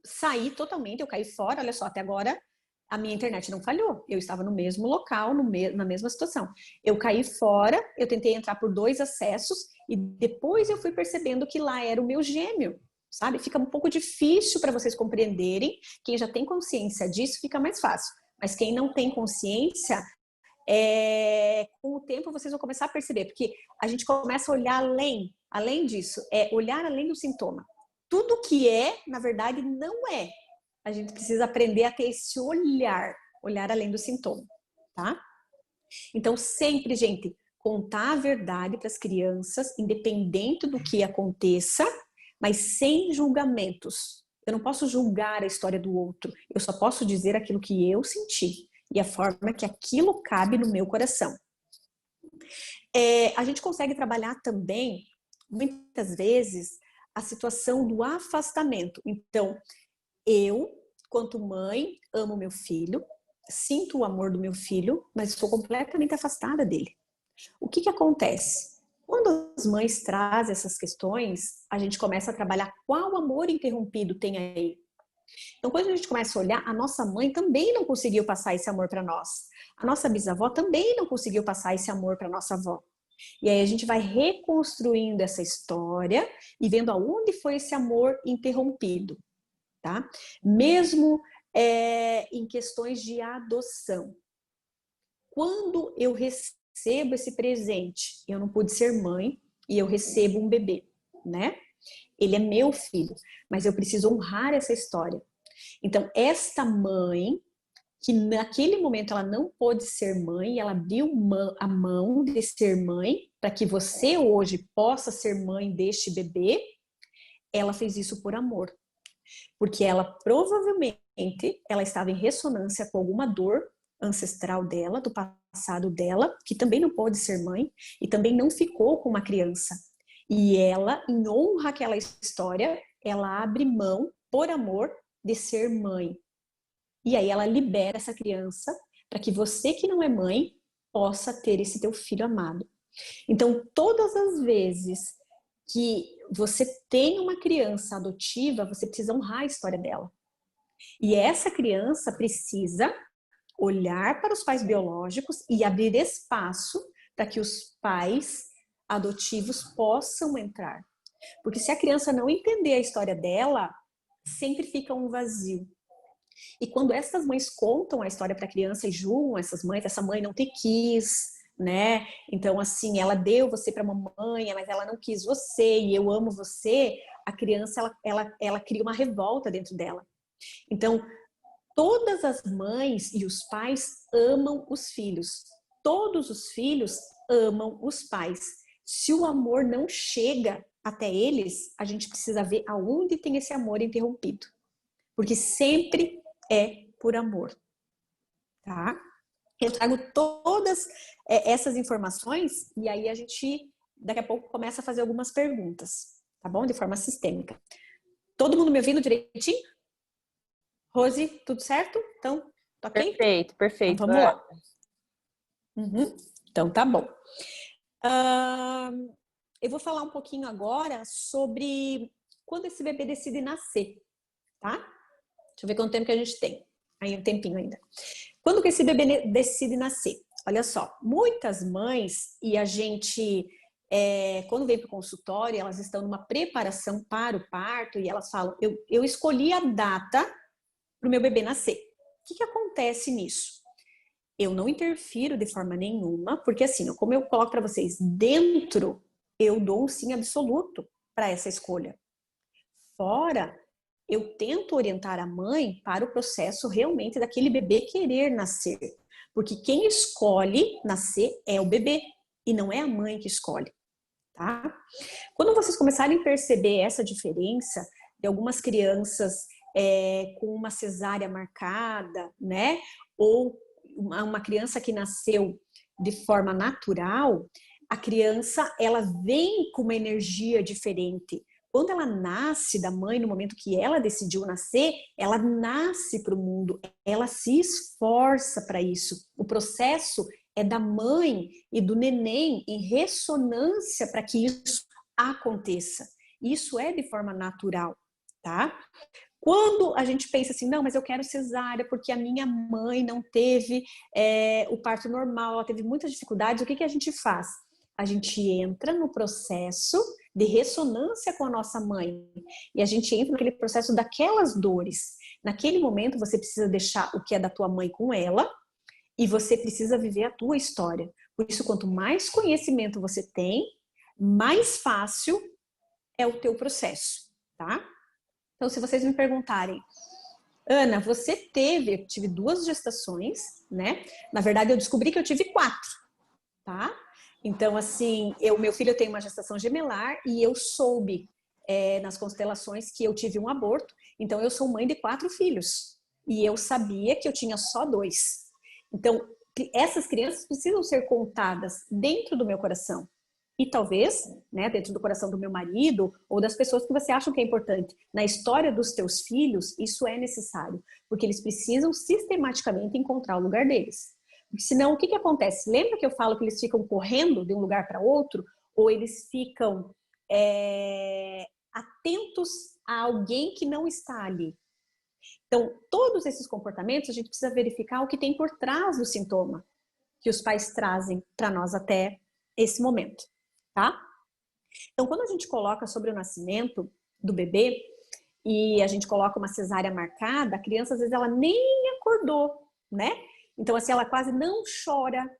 saí totalmente, eu caí fora. Olha só, até agora a minha internet não falhou. Eu estava no mesmo local, na mesma situação. Eu caí fora, eu tentei entrar por 2 acessos e depois eu fui percebendo que lá era o meu gêmeo, sabe? Fica um pouco difícil para vocês compreenderem. Quem já tem consciência disso, fica mais fácil. Mas quem não tem consciência, com o tempo vocês vão começar a perceber, porque a gente começa a olhar além disso, olhar além do sintoma. Tudo que na verdade, não é. A gente precisa aprender a ter esse olhar além do sintoma, tá? Então, sempre, gente, contar a verdade para as crianças, independente do que aconteça, mas sem julgamentos. Eu não posso julgar a história do outro, eu só posso dizer aquilo que eu senti e a forma que aquilo cabe no meu coração. A gente consegue trabalhar também, muitas vezes, a situação do afastamento. Então, eu, quanto mãe, amo meu filho, sinto o amor do meu filho, mas estou completamente afastada dele. O que acontece? Quando as mães trazem essas questões, a gente começa a trabalhar qual amor interrompido tem aí. Então, quando a gente começa a olhar, a nossa mãe também não conseguiu passar esse amor para nós. A nossa bisavó também não conseguiu passar esse amor para nossa avó. E aí a gente vai reconstruindo essa história e vendo aonde foi esse amor interrompido. Tá? Mesmo em questões de adoção. Quando eu recebo esse presente, eu não pude ser mãe e eu recebo um bebê, né? Ele é meu filho, mas eu preciso honrar essa história. Então, esta mãe, que naquele momento ela não pôde ser mãe, ela abriu a mão de ser mãe, para que você hoje possa ser mãe deste bebê, ela fez isso por amor. Porque ela provavelmente ela estava em ressonância com alguma dor ancestral dela, do passado dela, que também não pode ser mãe e também não ficou com uma criança. E ela, em honra àquela história, ela abre mão, por amor, de ser mãe. E aí ela libera essa criança para que você que não é mãe possa ter esse teu filho amado. Então, todas as vezes que você tem uma criança adotiva, você precisa honrar a história dela. E essa criança precisa olhar para os pais biológicos e abrir espaço para que os pais adotivos possam entrar. Porque se a criança não entender a história dela, sempre fica um vazio. E quando essas mães contam a história para a criança e julgam essas mães, essa mãe não te quis, né? Então, assim, ela deu você para a mamãe, mas ela não quis você e eu amo você, a criança, ela cria uma revolta dentro dela. Então, todas as mães e os pais amam os filhos. Todos os filhos amam os pais. Se o amor não chega até eles, a gente precisa ver aonde tem esse amor interrompido. Porque sempre é por amor, tá? Eu trago todas essas informações e aí a gente, daqui a pouco, começa a fazer algumas perguntas, tá bom? De forma sistêmica. Todo mundo me ouvindo direitinho? Rose, tudo certo? Então, tá ok? Perfeito, perfeito. Então, vamos lá. Então, tá bom. Eu vou falar um pouquinho agora sobre quando esse bebê decide nascer, tá? Deixa eu ver quanto tempo que a gente tem. Aí um tempinho ainda. Quando que esse bebê decide nascer? Olha só, muitas mães, e a gente, quando vem para o consultório, elas estão numa preparação para o parto e elas falam, eu escolhi a data para o meu bebê nascer. O que acontece nisso? Eu não interfiro de forma nenhuma, porque assim, como eu coloco para vocês, dentro eu dou um sim absoluto para essa escolha. Fora, eu tento orientar a mãe para o processo realmente daquele bebê querer nascer. Porque quem escolhe nascer é o bebê e não é a mãe que escolhe, tá? Quando vocês começarem a perceber essa diferença de algumas crianças com uma cesárea marcada, né? Ou uma criança que nasceu de forma natural, a criança, ela vem com uma energia diferente. Quando ela nasce da mãe, no momento que ela decidiu nascer, ela nasce para o mundo, ela se esforça para isso. O processo é da mãe e do neném em ressonância para que isso aconteça. Isso é de forma natural, tá? Quando a gente pensa assim, não, mas eu quero cesárea porque a minha mãe não teve o parto normal, ela teve muitas dificuldades, o que a gente faz? A gente entra no processo de ressonância com a nossa mãe e a gente entra naquele processo daquelas dores. Naquele momento você precisa deixar o que é da tua mãe com ela e você precisa viver a tua história. Por isso, quanto mais conhecimento você tem, mais fácil é o teu processo, tá? Então, se vocês me perguntarem, Ana, eu tive 2 gestações, né? Na verdade, eu descobri que eu tive 4, tá? Então, assim, meu filho tem uma gestação gemelar e eu soube nas constelações que eu tive um aborto. Então, eu sou mãe de 4 filhos e eu sabia que eu tinha só 2. Então, essas crianças precisam ser contadas dentro do meu coração. E talvez, né, dentro do coração do meu marido ou das pessoas que você acha que é importante. Na história dos teus filhos, isso é necessário, porque eles precisam sistematicamente encontrar o lugar deles. Porque senão, o que acontece? Lembra que eu falo que eles ficam correndo de um lugar para outro? Ou eles ficam atentos a alguém que não está ali? Então, todos esses comportamentos, a gente precisa verificar o que tem por trás do sintoma que os pais trazem para nós até esse momento. Tá? Então, quando a gente coloca sobre o nascimento do bebê e a gente coloca uma cesárea marcada, a criança às vezes ela nem acordou, né? Então, assim, ela quase não chora.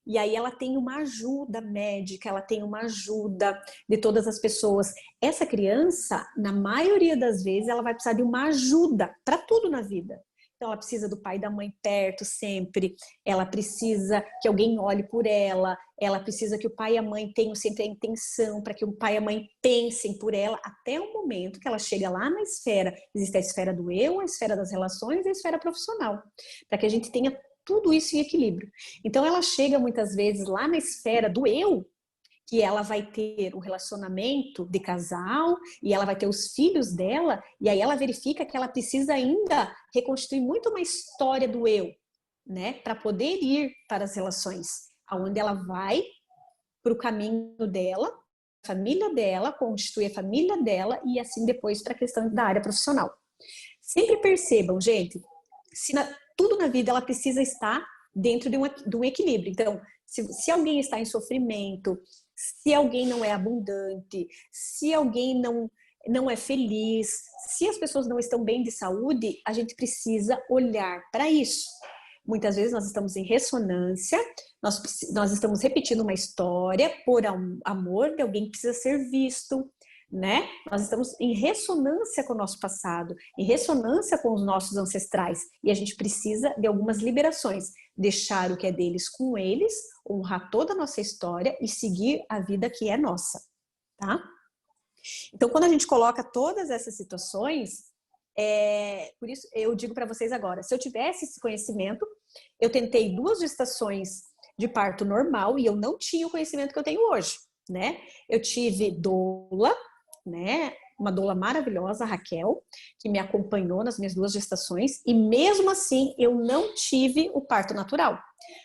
E aí ela tem uma ajuda médica, ela tem uma ajuda de todas as pessoas. Essa criança, na maioria das vezes, ela vai precisar de uma ajuda para tudo na vida. Então, ela precisa do pai e da mãe perto sempre, ela precisa que alguém olhe por ela, ela precisa que o pai e a mãe tenham sempre a intenção para que o pai e a mãe pensem por ela, até o momento que ela chega lá na esfera. Existe a esfera do eu, a esfera das relações e a esfera profissional, para que a gente tenha tudo isso em equilíbrio. Então, ela chega muitas vezes lá na esfera do eu, que ela vai ter um relacionamento de casal e ela vai ter os filhos dela, e aí ela verifica que ela precisa ainda reconstituir muito uma história do eu, né, para poder ir para as relações, aonde ela vai para o caminho dela, a família dela, constituir a família dela e assim depois para a questão da área profissional. Sempre percebam, gente, tudo na vida ela precisa estar dentro de um equilíbrio. Então, se alguém está em sofrimento, se alguém não é abundante, se alguém não é feliz, se as pessoas não estão bem de saúde, a gente precisa olhar para isso. Muitas vezes nós estamos em ressonância, nós estamos repetindo uma história por amor de alguém que precisa ser visto, né? Nós estamos em ressonância com o nosso passado, em ressonância com os nossos ancestrais, e a gente precisa de algumas liberações, deixar o que é deles com eles, honrar toda a nossa história e seguir a vida que é nossa, tá? Então, quando a gente coloca todas essas situações, por isso eu digo para vocês agora, se eu tivesse esse conhecimento, eu tentei 2 gestações de parto normal e eu não tinha o conhecimento que eu tenho hoje, né? Eu tive doula, né? Uma doula maravilhosa, a Raquel, que me acompanhou nas minhas 2 gestações, e mesmo assim eu não tive o parto natural.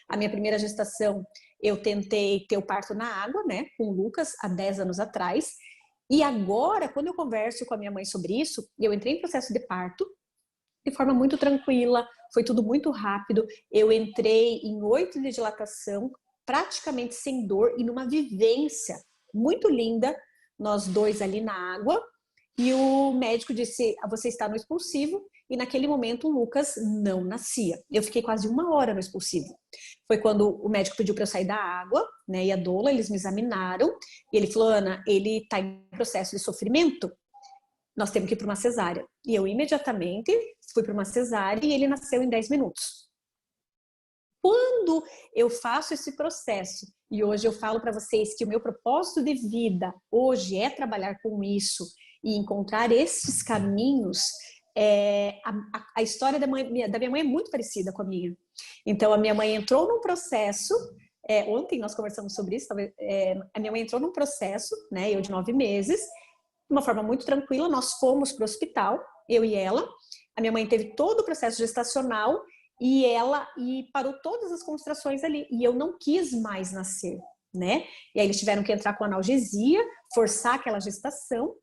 A minha primeira gestação, eu tentei ter o parto na água, né, com o Lucas, há 10 anos atrás, e agora, quando eu converso com a minha mãe sobre isso, eu entrei em processo de parto de forma muito tranquila, foi tudo muito rápido, eu entrei em 8 de dilatação, praticamente sem dor e numa vivência muito linda, nós 2 ali na água, e o médico disse, você está no expulsivo, e naquele momento o Lucas não nascia. Eu fiquei quase 1 hora no expulsivo. Foi quando o médico pediu para eu sair da água, né, e a doula, eles me examinaram, e ele falou, Ana, ele está em processo de sofrimento, nós temos que ir para uma cesárea. E eu imediatamente fui para uma cesárea e ele nasceu em 10 minutos. Quando eu faço esse processo, e hoje eu falo para vocês que o meu propósito de vida hoje é trabalhar com isso e encontrar esses caminhos, a história da minha mãe é muito parecida com a minha. Então, a minha mãe entrou num processo, ontem nós conversamos sobre isso, a minha mãe entrou num processo, né, eu de 9 meses, de uma forma muito tranquila, nós fomos para o hospital, eu e ela, a minha mãe teve todo o processo gestacional, e parou todas as contrações ali, e eu não quis mais nascer, né? E aí eles tiveram que entrar com analgesia, forçar aquela gestação,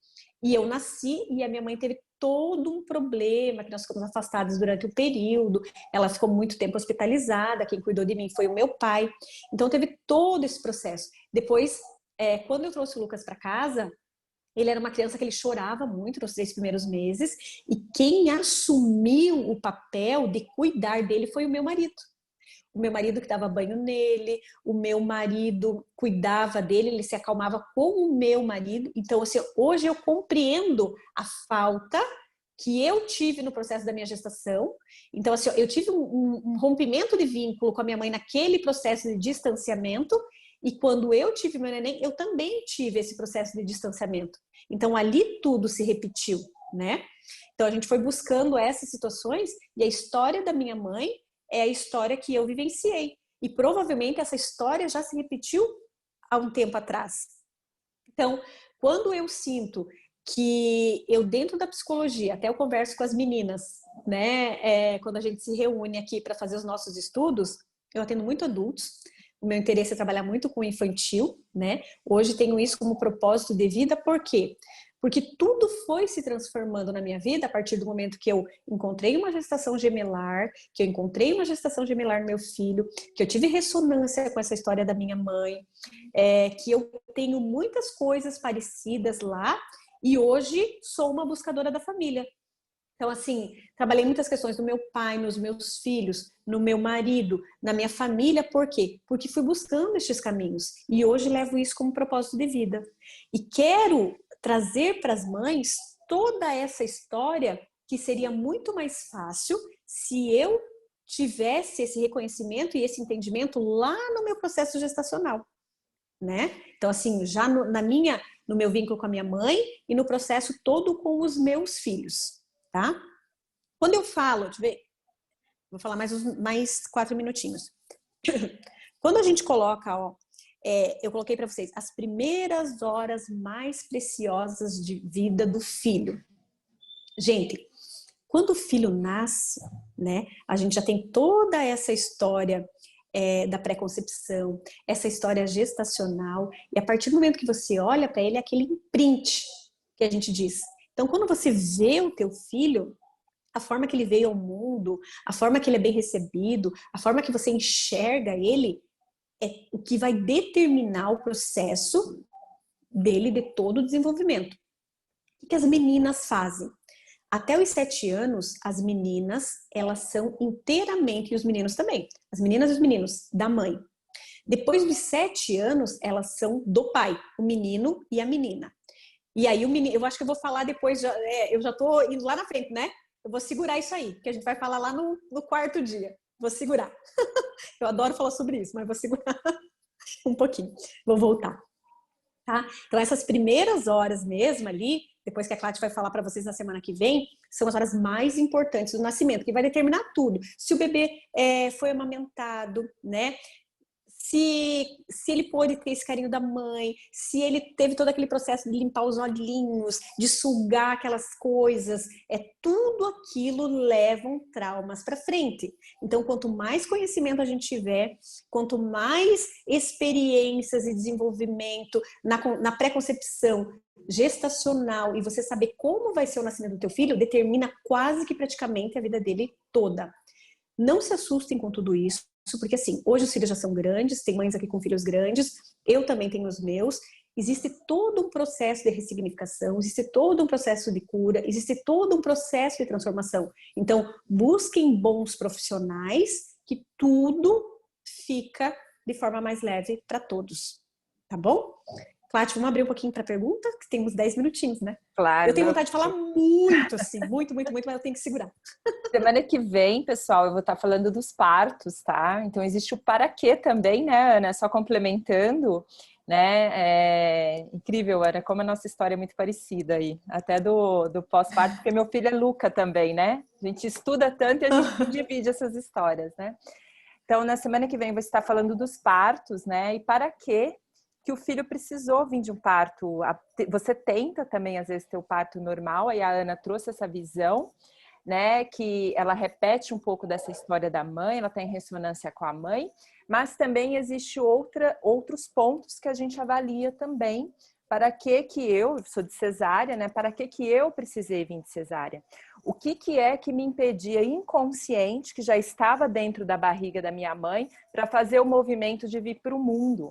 e eu nasci, e a minha mãe teve todo um problema, que nós ficamos afastados durante o período, ela ficou muito tempo hospitalizada, quem cuidou de mim foi o meu pai, então teve todo esse processo. Depois, quando eu trouxe o Lucas para casa, ele era uma criança que ele chorava muito nos 3 primeiros meses, e quem assumiu o papel de cuidar dele foi o meu marido. O meu marido que dava banho nele, o meu marido cuidava dele, ele se acalmava com o meu marido. Então, assim, hoje eu compreendo a falta que eu tive no processo da minha gestação. Então, assim, eu tive um rompimento de vínculo com a minha mãe naquele processo de distanciamento, e quando eu tive meu neném, eu também tive esse processo de distanciamento. Então, ali tudo se repetiu, né? Então, a gente foi buscando essas situações, e a história da minha mãe é a história que eu vivenciei. E provavelmente essa história já se repetiu há um tempo atrás. Então, quando eu sinto que eu, dentro da psicologia, até eu converso com as meninas, né? Quando a gente se reúne aqui para fazer os nossos estudos, eu atendo muito adultos. O meu interesse é trabalhar muito com o infantil, né? Hoje tenho isso como propósito de vida, por quê? Porque tudo foi se transformando na minha vida a partir do momento que eu encontrei uma gestação gemelar, que eu encontrei uma gestação gemelar no meu filho, que eu tive ressonância com essa história da minha mãe, que eu tenho muitas coisas parecidas lá, e hoje sou uma buscadora da família. Então, assim, trabalhei muitas questões no meu pai, nos meus filhos, no meu marido, na minha família. Por quê? Porque fui buscando estes caminhos. E hoje levo isso como propósito de vida. E quero trazer para as mães toda essa história, que seria muito mais fácil se eu tivesse esse reconhecimento e esse entendimento lá no meu processo gestacional, né? Então, assim, já no meu vínculo com a minha mãe e no processo todo com os meus filhos, tá? Quando eu falo, deixa eu ver, vou falar mais 4 minutinhos. Quando a gente coloca, ó, eu coloquei para vocês as primeiras horas mais preciosas de vida do filho. Gente, quando o filho nasce, né, a gente já tem toda essa história da pré-concepção, essa história gestacional, e a partir do momento que você olha para ele, é aquele imprint que a gente diz. Então, quando você vê o teu filho, a forma que ele veio ao mundo, a forma que ele é bem recebido, a forma que você enxerga ele, é o que vai determinar o processo dele de todo o desenvolvimento. O que as meninas fazem? Até os 7 anos, as meninas, elas são inteiramente, e os meninos também, as meninas e os meninos, da mãe. Depois dos 7 anos, elas são do pai, o menino e a menina. E aí o menino, eu acho que eu vou falar depois, eu já tô indo lá na frente, né? Eu vou segurar isso aí, que a gente vai falar lá no 4º dia. Vou segurar. Eu adoro falar sobre isso, mas vou segurar um pouquinho. Vou voltar. Tá? Então, essas primeiras horas mesmo ali, depois que a Cláudia vai falar para vocês na semana que vem, são as horas mais importantes do nascimento, que vai determinar tudo. Se o bebê foi amamentado, né? Se ele pôde ter esse carinho da mãe, se ele teve todo aquele processo de limpar os olhinhos, de sugar aquelas coisas, tudo aquilo levam traumas para frente. Então, quanto mais conhecimento a gente tiver, quanto mais experiências e desenvolvimento na pré-concepção gestacional e você saber como vai ser o nascimento do teu filho, determina quase que praticamente a vida dele toda. Não se assustem com tudo isso, porque assim, hoje os filhos já são grandes, tem mães aqui com filhos grandes, eu também tenho os meus, existe todo um processo de ressignificação, existe todo um processo de cura, existe todo um processo de transformação. Então, busquem bons profissionais, que tudo fica de forma mais leve para todos, tá bom? Cláudia, vamos abrir um pouquinho para pergunta, que tem uns 10 minutinhos, né? Claro. Eu tenho vontade de falar muito, assim, muito, muito, muito, mas eu tenho que segurar. Semana que vem, pessoal, eu vou estar falando dos partos, tá? Então, existe o para quê também, né, Ana? Só complementando, né? Incrível, Ana, como a nossa história é muito parecida aí. Até do pós-parto, porque meu filho é Luca também, né? A gente estuda tanto e a gente divide essas histórias, né? Então, na semana que vem, eu vou estar falando dos partos, né? E para quê que o filho precisou vir de um parto. Você tenta também, às vezes, ter o parto normal, aí a Ana trouxe essa visão, né, que ela repete um pouco dessa história da mãe, ela tem ressonância com a mãe, mas também existe outros pontos que a gente avalia também. Para que eu sou de cesárea, né? Para que eu precisei vir de cesárea? O que é que me impedia inconsciente, que já estava dentro da barriga da minha mãe, para fazer o movimento de vir para o mundo?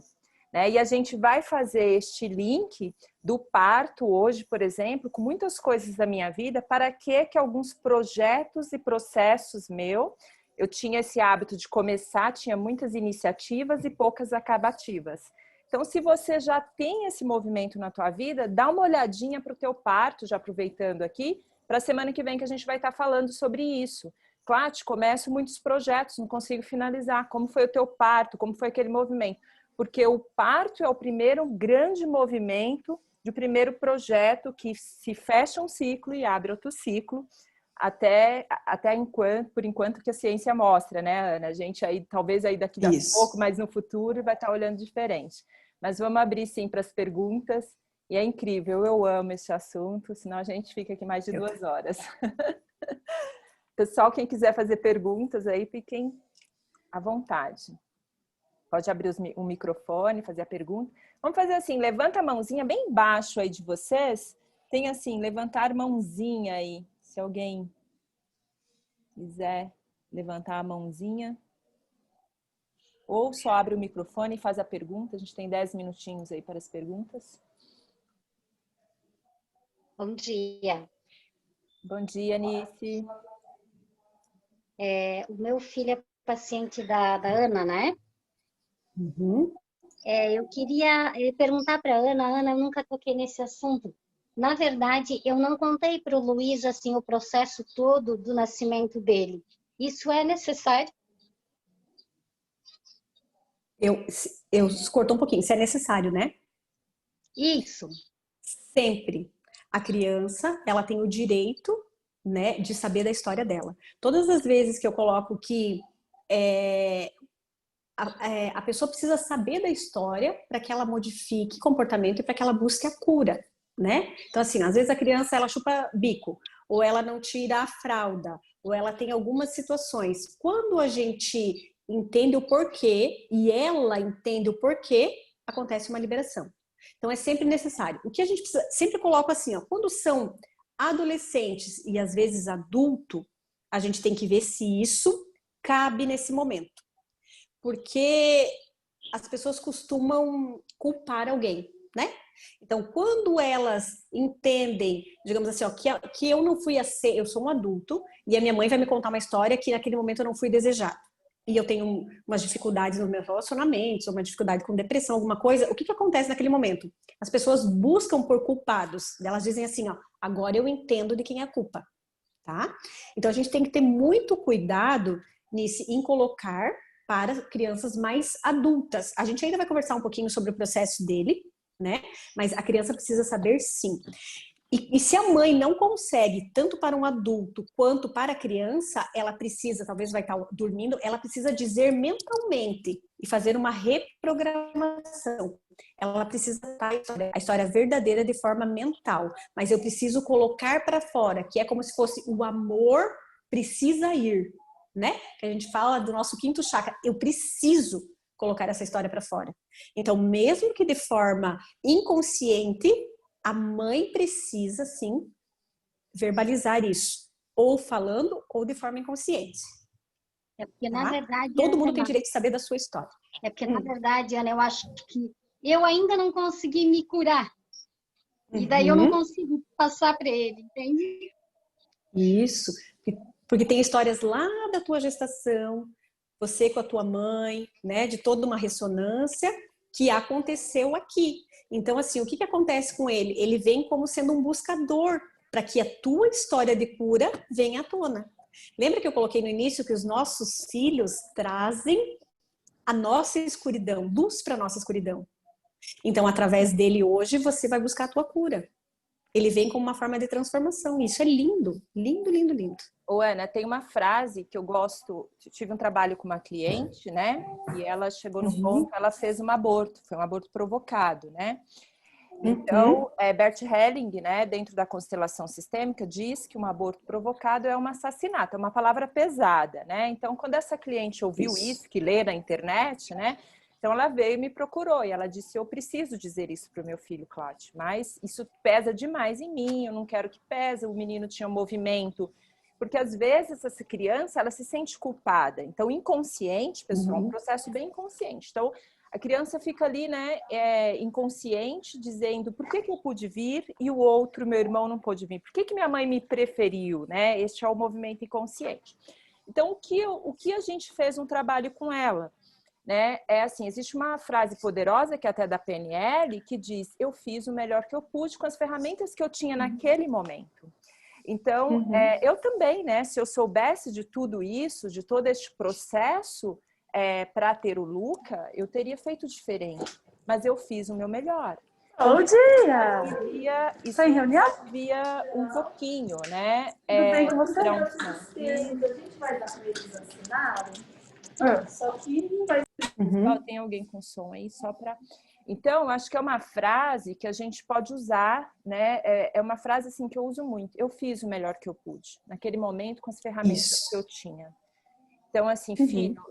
Né? E a gente vai fazer este link do parto hoje, por exemplo, com muitas coisas da minha vida, para que alguns projetos e processos eu tinha esse hábito de começar, tinha muitas iniciativas e poucas acabativas. Então, se você já tem esse movimento na tua vida, dá uma olhadinha para o teu parto, já aproveitando aqui, para a semana que vem que a gente vai estar falando sobre isso. Cláudia, começo muitos projetos, não consigo finalizar. Como foi o teu parto? Como foi aquele movimento? Porque o parto é o primeiro grande movimento de primeiro projeto que se fecha um ciclo e abre outro ciclo, até por enquanto que a ciência mostra, né, Ana? A gente aí, talvez aí daqui a pouco, mas no futuro, vai estar olhando diferente. Mas vamos abrir sim para as perguntas. E é incrível, eu amo esse assunto, senão a gente fica aqui mais de 2 horas. Pessoal, quem quiser fazer perguntas aí, fiquem à vontade. Pode abrir o microfone, fazer a pergunta. Vamos fazer assim, levanta a mãozinha bem baixo aí de vocês. Tem assim, levantar mãozinha aí. Se alguém quiser levantar a mãozinha. Ou só abre o microfone e faz a pergunta. A gente tem 10 minutinhos aí para as perguntas. Bom dia. Bom dia, Anice. O meu filho é paciente da Ana, né? Uhum. Eu queria perguntar para a Ana, eu nunca toquei nesse assunto. Na verdade, eu não contei para o Luiz assim, o processo todo do nascimento dele. Isso é necessário? Eu cortou um pouquinho, se é necessário, né? Isso. Sempre. A criança, ela tem o direito, né, de saber da história dela. Todas as vezes que eu coloco que a pessoa precisa saber da história para que ela modifique comportamento e para que ela busque a cura, né? Então, assim, às vezes a criança, ela chupa bico, ou ela não tira a fralda, ou ela tem algumas situações. Quando a gente entende o porquê, e ela entende o porquê, acontece uma liberação. Então, é sempre necessário. O que a gente precisa, sempre coloco assim, ó, quando são adolescentes e às vezes adulto, a gente tem que ver se isso cabe nesse momento. Porque as pessoas costumam culpar alguém, né? Então, quando elas entendem, digamos assim, ó, que eu não fui eu sou um adulto e a minha mãe vai me contar uma história que naquele momento eu não fui desejado. E eu tenho umas dificuldades nos meus relacionamentos, ou uma dificuldade com depressão, alguma coisa. O que acontece naquele momento? As pessoas buscam por culpados. Elas dizem assim, ó, agora eu entendo de quem é a culpa, tá? Então, a gente tem que ter muito cuidado em colocar para crianças mais adultas. A gente ainda vai conversar um pouquinho sobre o processo dele, né? Mas a criança precisa saber sim. E se a mãe não consegue, tanto para um adulto quanto para a criança, ela precisa, talvez vai estar dormindo, ela precisa dizer mentalmente e fazer uma reprogramação. Ela precisa estar a história verdadeira de forma mental, mas eu preciso colocar para fora, que é como se fosse o amor precisa ir, né? Que a gente fala do nosso quinto chakra. Eu preciso colocar essa história para fora. Então, mesmo que de forma inconsciente, a mãe precisa, sim, verbalizar isso. Ou falando, ou de forma inconsciente. É porque, tá? na verdade, Todo mundo Ana, tem direito de saber da sua história. é porque, na verdade, Ana, eu acho que eu ainda não consegui me curar. E daí eu não consigo passar para ele, entende? Isso. Porque tem histórias lá da tua gestação, você com a tua mãe, né? De toda uma ressonância que aconteceu aqui. Então, assim, o que acontece com ele? Ele vem como sendo um buscador para que a tua história de cura venha à tona. Lembra que eu coloquei no início que os nossos filhos trazem a nossa escuridão, luz para a nossa escuridão. Então, através dele hoje, você vai buscar a tua cura. Ele vem como uma forma de transformação. Isso é lindo, lindo, lindo, lindo. Ô, Ana, tem uma frase que eu gosto. Eu tive um trabalho com uma cliente, né? E ela chegou no ponto, ela fez um aborto, foi um aborto provocado, né? Então, Bert Helling, né, dentro da constelação sistêmica, diz que um aborto provocado é um assassinato, é uma palavra pesada, né? Então, quando essa cliente ouviu isso, que lê na internet, né? Então, ela veio e me procurou e ela disse, eu preciso dizer isso para o meu filho, Cláudio, mas isso pesa demais em mim, eu não quero que pese, o menino tinha um movimento, porque às vezes essa criança, ela se sente culpada. Então, inconsciente, pessoal, um processo bem inconsciente. Então, a criança fica ali, né, inconsciente, dizendo por que eu pude vir e o outro, meu irmão, não pôde vir? Por que minha mãe me preferiu, né? Este é o movimento inconsciente. Então, o que a gente fez um trabalho com ela, né? É assim, existe uma frase poderosa, que é até da PNL, que diz, eu fiz o melhor que eu pude com as ferramentas que eu tinha naquele momento. Então, eu também, né, se eu soubesse de tudo isso, de todo este processo, para ter o Luca, eu teria feito diferente. Mas eu fiz o meu melhor. Bom dia! Isso em reunião? via um pouquinho, né? Tudo bem com você? Tirar um A gente vai dar para eles assinarem. Só que não vai... Tem alguém com som aí, só para... Então, acho que é uma frase que a gente pode usar, né? É uma frase assim que eu uso muito. Eu fiz o melhor que eu pude, naquele momento, com as ferramentas que eu tinha. Então, assim, filho,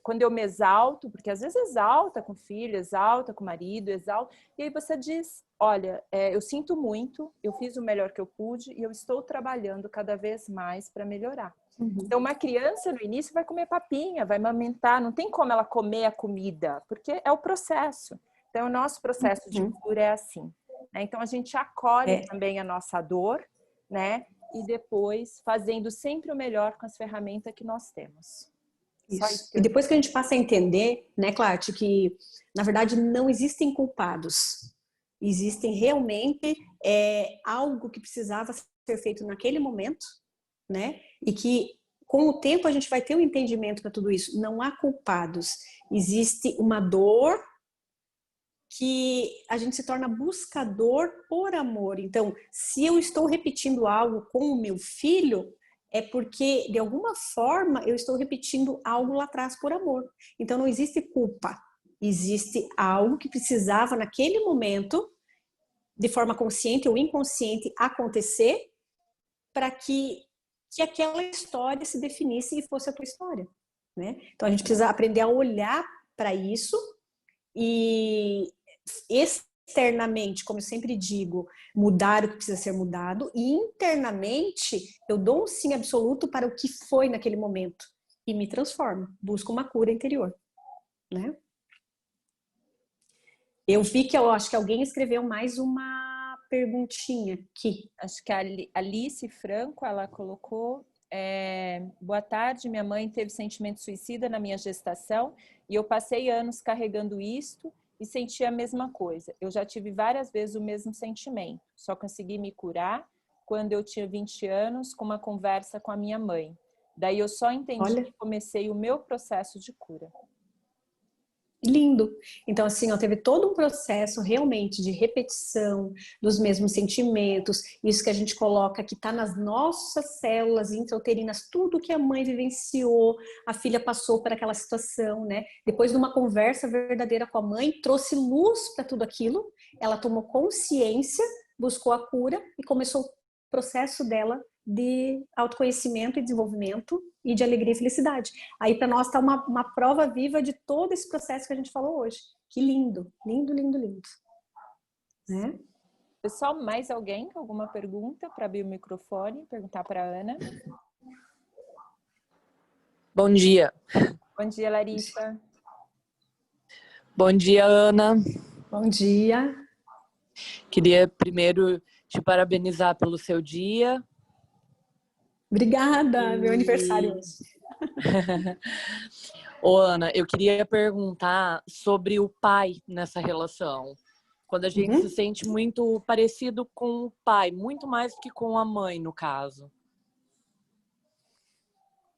quando eu me exalto, porque às vezes exalta com filho, exalta com marido, exalta, e aí você diz, olha, eu sinto muito, eu fiz o melhor que eu pude e eu estou trabalhando cada vez mais para melhorar. Então, uma criança no início vai comer papinha, vai amamentar, não tem como ela comer a comida, porque é o processo. Então, o nosso processo de cura é assim, né? Então, a gente acolhe também a nossa dor, né? E depois fazendo sempre o melhor com as ferramentas que nós temos. Isso. E depois que a gente passa a entender, né, Cláudia, que na verdade não existem culpados. Existem realmente algo que precisava ser feito naquele momento, né? E que com o tempo a gente vai ter um entendimento para tudo isso. Não há culpados. Existe uma dor que a gente se torna buscador por amor. Então, se eu estou repetindo algo com o meu filho, é porque, de alguma forma, eu estou repetindo algo lá atrás por amor. Então, não existe culpa. Existe algo que precisava, naquele momento, de forma consciente ou inconsciente, acontecer para que aquela história se definisse e fosse a tua história, né? Então, a gente precisa aprender a olhar para isso e externamente, como eu sempre digo, mudar o que precisa ser mudado, e internamente eu dou um sim absoluto para o que foi naquele momento e me transformo, busco uma cura interior, né? Eu vi que eu acho que alguém escreveu mais uma perguntinha aqui. Acho que a Alice Franco, ela colocou: boa tarde, minha mãe teve sentimento suicida na minha gestação e eu passei anos carregando isto e senti a mesma coisa. Eu já tive várias vezes o mesmo sentimento, só consegui me curar quando eu tinha 20 anos com uma conversa com a minha mãe. Daí eu só entendi que comecei o meu processo de cura. Lindo. Então, assim, ó, teve todo um processo realmente de repetição dos mesmos sentimentos, isso que a gente coloca que está nas nossas células intrauterinas, tudo que a mãe vivenciou, a filha passou por aquela situação, né? Depois de uma conversa verdadeira com a mãe, trouxe luz para tudo aquilo, ela tomou consciência, buscou a cura e começou o processo dela de autoconhecimento e desenvolvimento e de alegria e felicidade. Aí para nós está uma prova viva de todo esse processo que a gente falou hoje. Que lindo, lindo, lindo, lindo. Né? Pessoal, mais alguém com alguma pergunta para abrir o microfone, perguntar para a Ana? Bom dia. Bom dia, Larissa. Bom dia, Ana. Bom dia. Queria primeiro te parabenizar pelo seu dia. Obrigada, meu aniversário hoje. Ô, Ana, eu queria perguntar sobre o pai nessa relação. Quando a gente se sente muito parecido com o pai, muito mais do que com a mãe, no caso.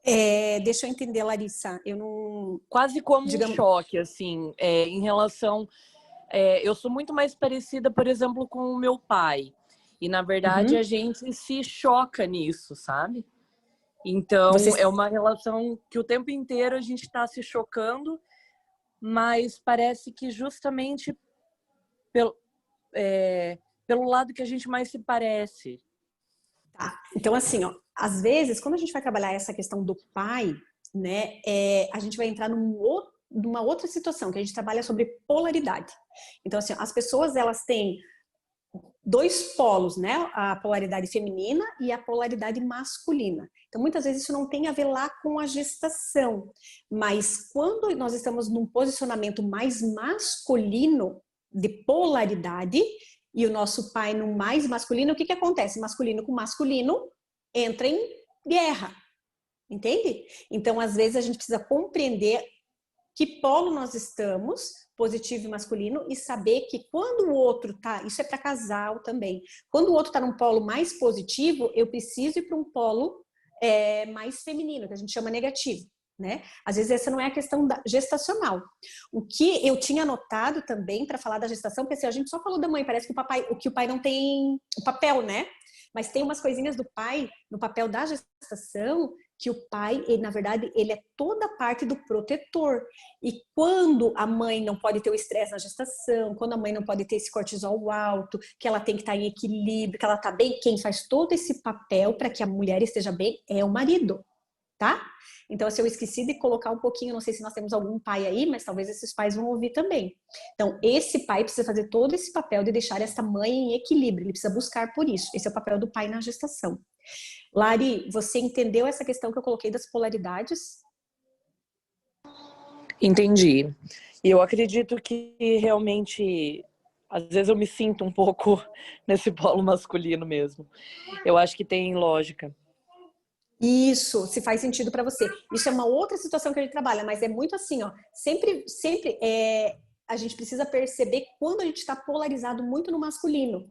Deixa eu entender, Larissa. Eu não... Quase como um choque, assim, em relação... eu sou muito mais parecida, por exemplo, com o meu pai. E, na verdade, a gente se choca nisso, sabe? Então, é uma relação que o tempo inteiro a gente está se chocando, mas parece que justamente pelo lado que a gente mais se parece. Tá. Então, assim, ó, às vezes, quando a gente vai trabalhar essa questão do pai, né, a gente vai entrar numa outra situação, que a gente trabalha sobre polaridade. Então, assim, as pessoas, elas têm dois polos, né? A polaridade feminina e a polaridade masculina. Então, muitas vezes isso não tem a ver lá com a gestação, mas quando nós estamos num posicionamento mais masculino de polaridade e o nosso pai no mais masculino, o que acontece? Masculino com masculino entra em guerra, entende? Então, às vezes a gente precisa compreender que polo nós estamos, positivo e masculino, e saber que quando o outro tá, isso é para casal também, quando o outro tá num polo mais positivo, eu preciso ir para um polo mais feminino, que a gente chama negativo, né? Às vezes essa não é a questão gestacional. O que eu tinha notado também para falar da gestação, porque assim, a gente só falou da mãe, parece que o pai não tem o papel, né? Mas tem umas coisinhas do pai no papel da gestação, que o pai, ele, na verdade, ele é toda a parte do protetor. E quando a mãe não pode ter o estresse na gestação, quando a mãe não pode ter esse cortisol alto, que ela tem que estar em equilíbrio, que ela está bem, quem faz todo esse papel para que a mulher esteja bem é o marido, tá? Então, assim, eu esqueci de colocar um pouquinho, não sei se nós temos algum pai aí, mas talvez esses pais vão ouvir também. Então, esse pai precisa fazer todo esse papel de deixar essa mãe em equilíbrio, ele precisa buscar por isso. Esse é o papel do pai na gestação. Lari, você entendeu essa questão que eu coloquei das polaridades? Entendi. E eu acredito que realmente, às vezes eu me sinto um pouco nesse polo masculino mesmo. Eu acho que tem lógica. Isso, se faz sentido para você. Isso é uma outra situação que a gente trabalha, mas é muito assim, ó. Sempre a gente precisa perceber quando a gente está polarizado muito no masculino,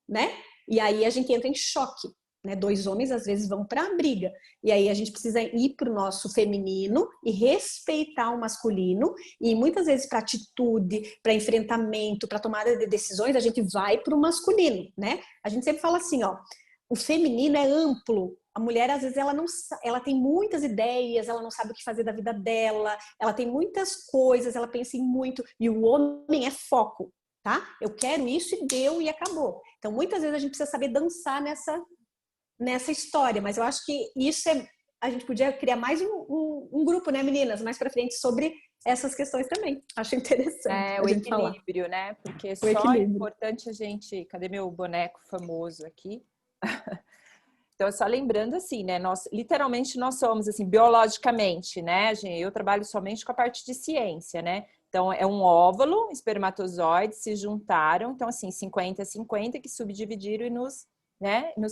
né? E aí a gente entra em choque. né? 2 homens às vezes vão para a briga. E aí a gente precisa ir para o nosso feminino e respeitar o masculino. E muitas vezes para atitude, para enfrentamento, para tomada de decisões, a gente vai para o masculino, né? A gente sempre fala assim, ó, o feminino é amplo. A mulher, às vezes, ela tem muitas ideias, ela não sabe o que fazer da vida dela, ela tem muitas coisas, ela pensa em muito. E o homem é foco, tá? Eu quero isso e deu e acabou. Então, muitas vezes a gente precisa saber dançar nessa história, mas eu acho que isso a gente podia criar mais um grupo, né, meninas, mais pra frente sobre essas questões também. Acho interessante o a gente falar. equilíbrio, né? Porque O só é equilíbrio. importante a gente... Cadê meu boneco famoso aqui? Então, só lembrando assim, né? Literalmente nós somos, assim, biologicamente, né? Eu trabalho somente com a parte de ciência, né? Então, é um óvulo, espermatozoides se juntaram, então, assim, 50-50 que subdividiram e nos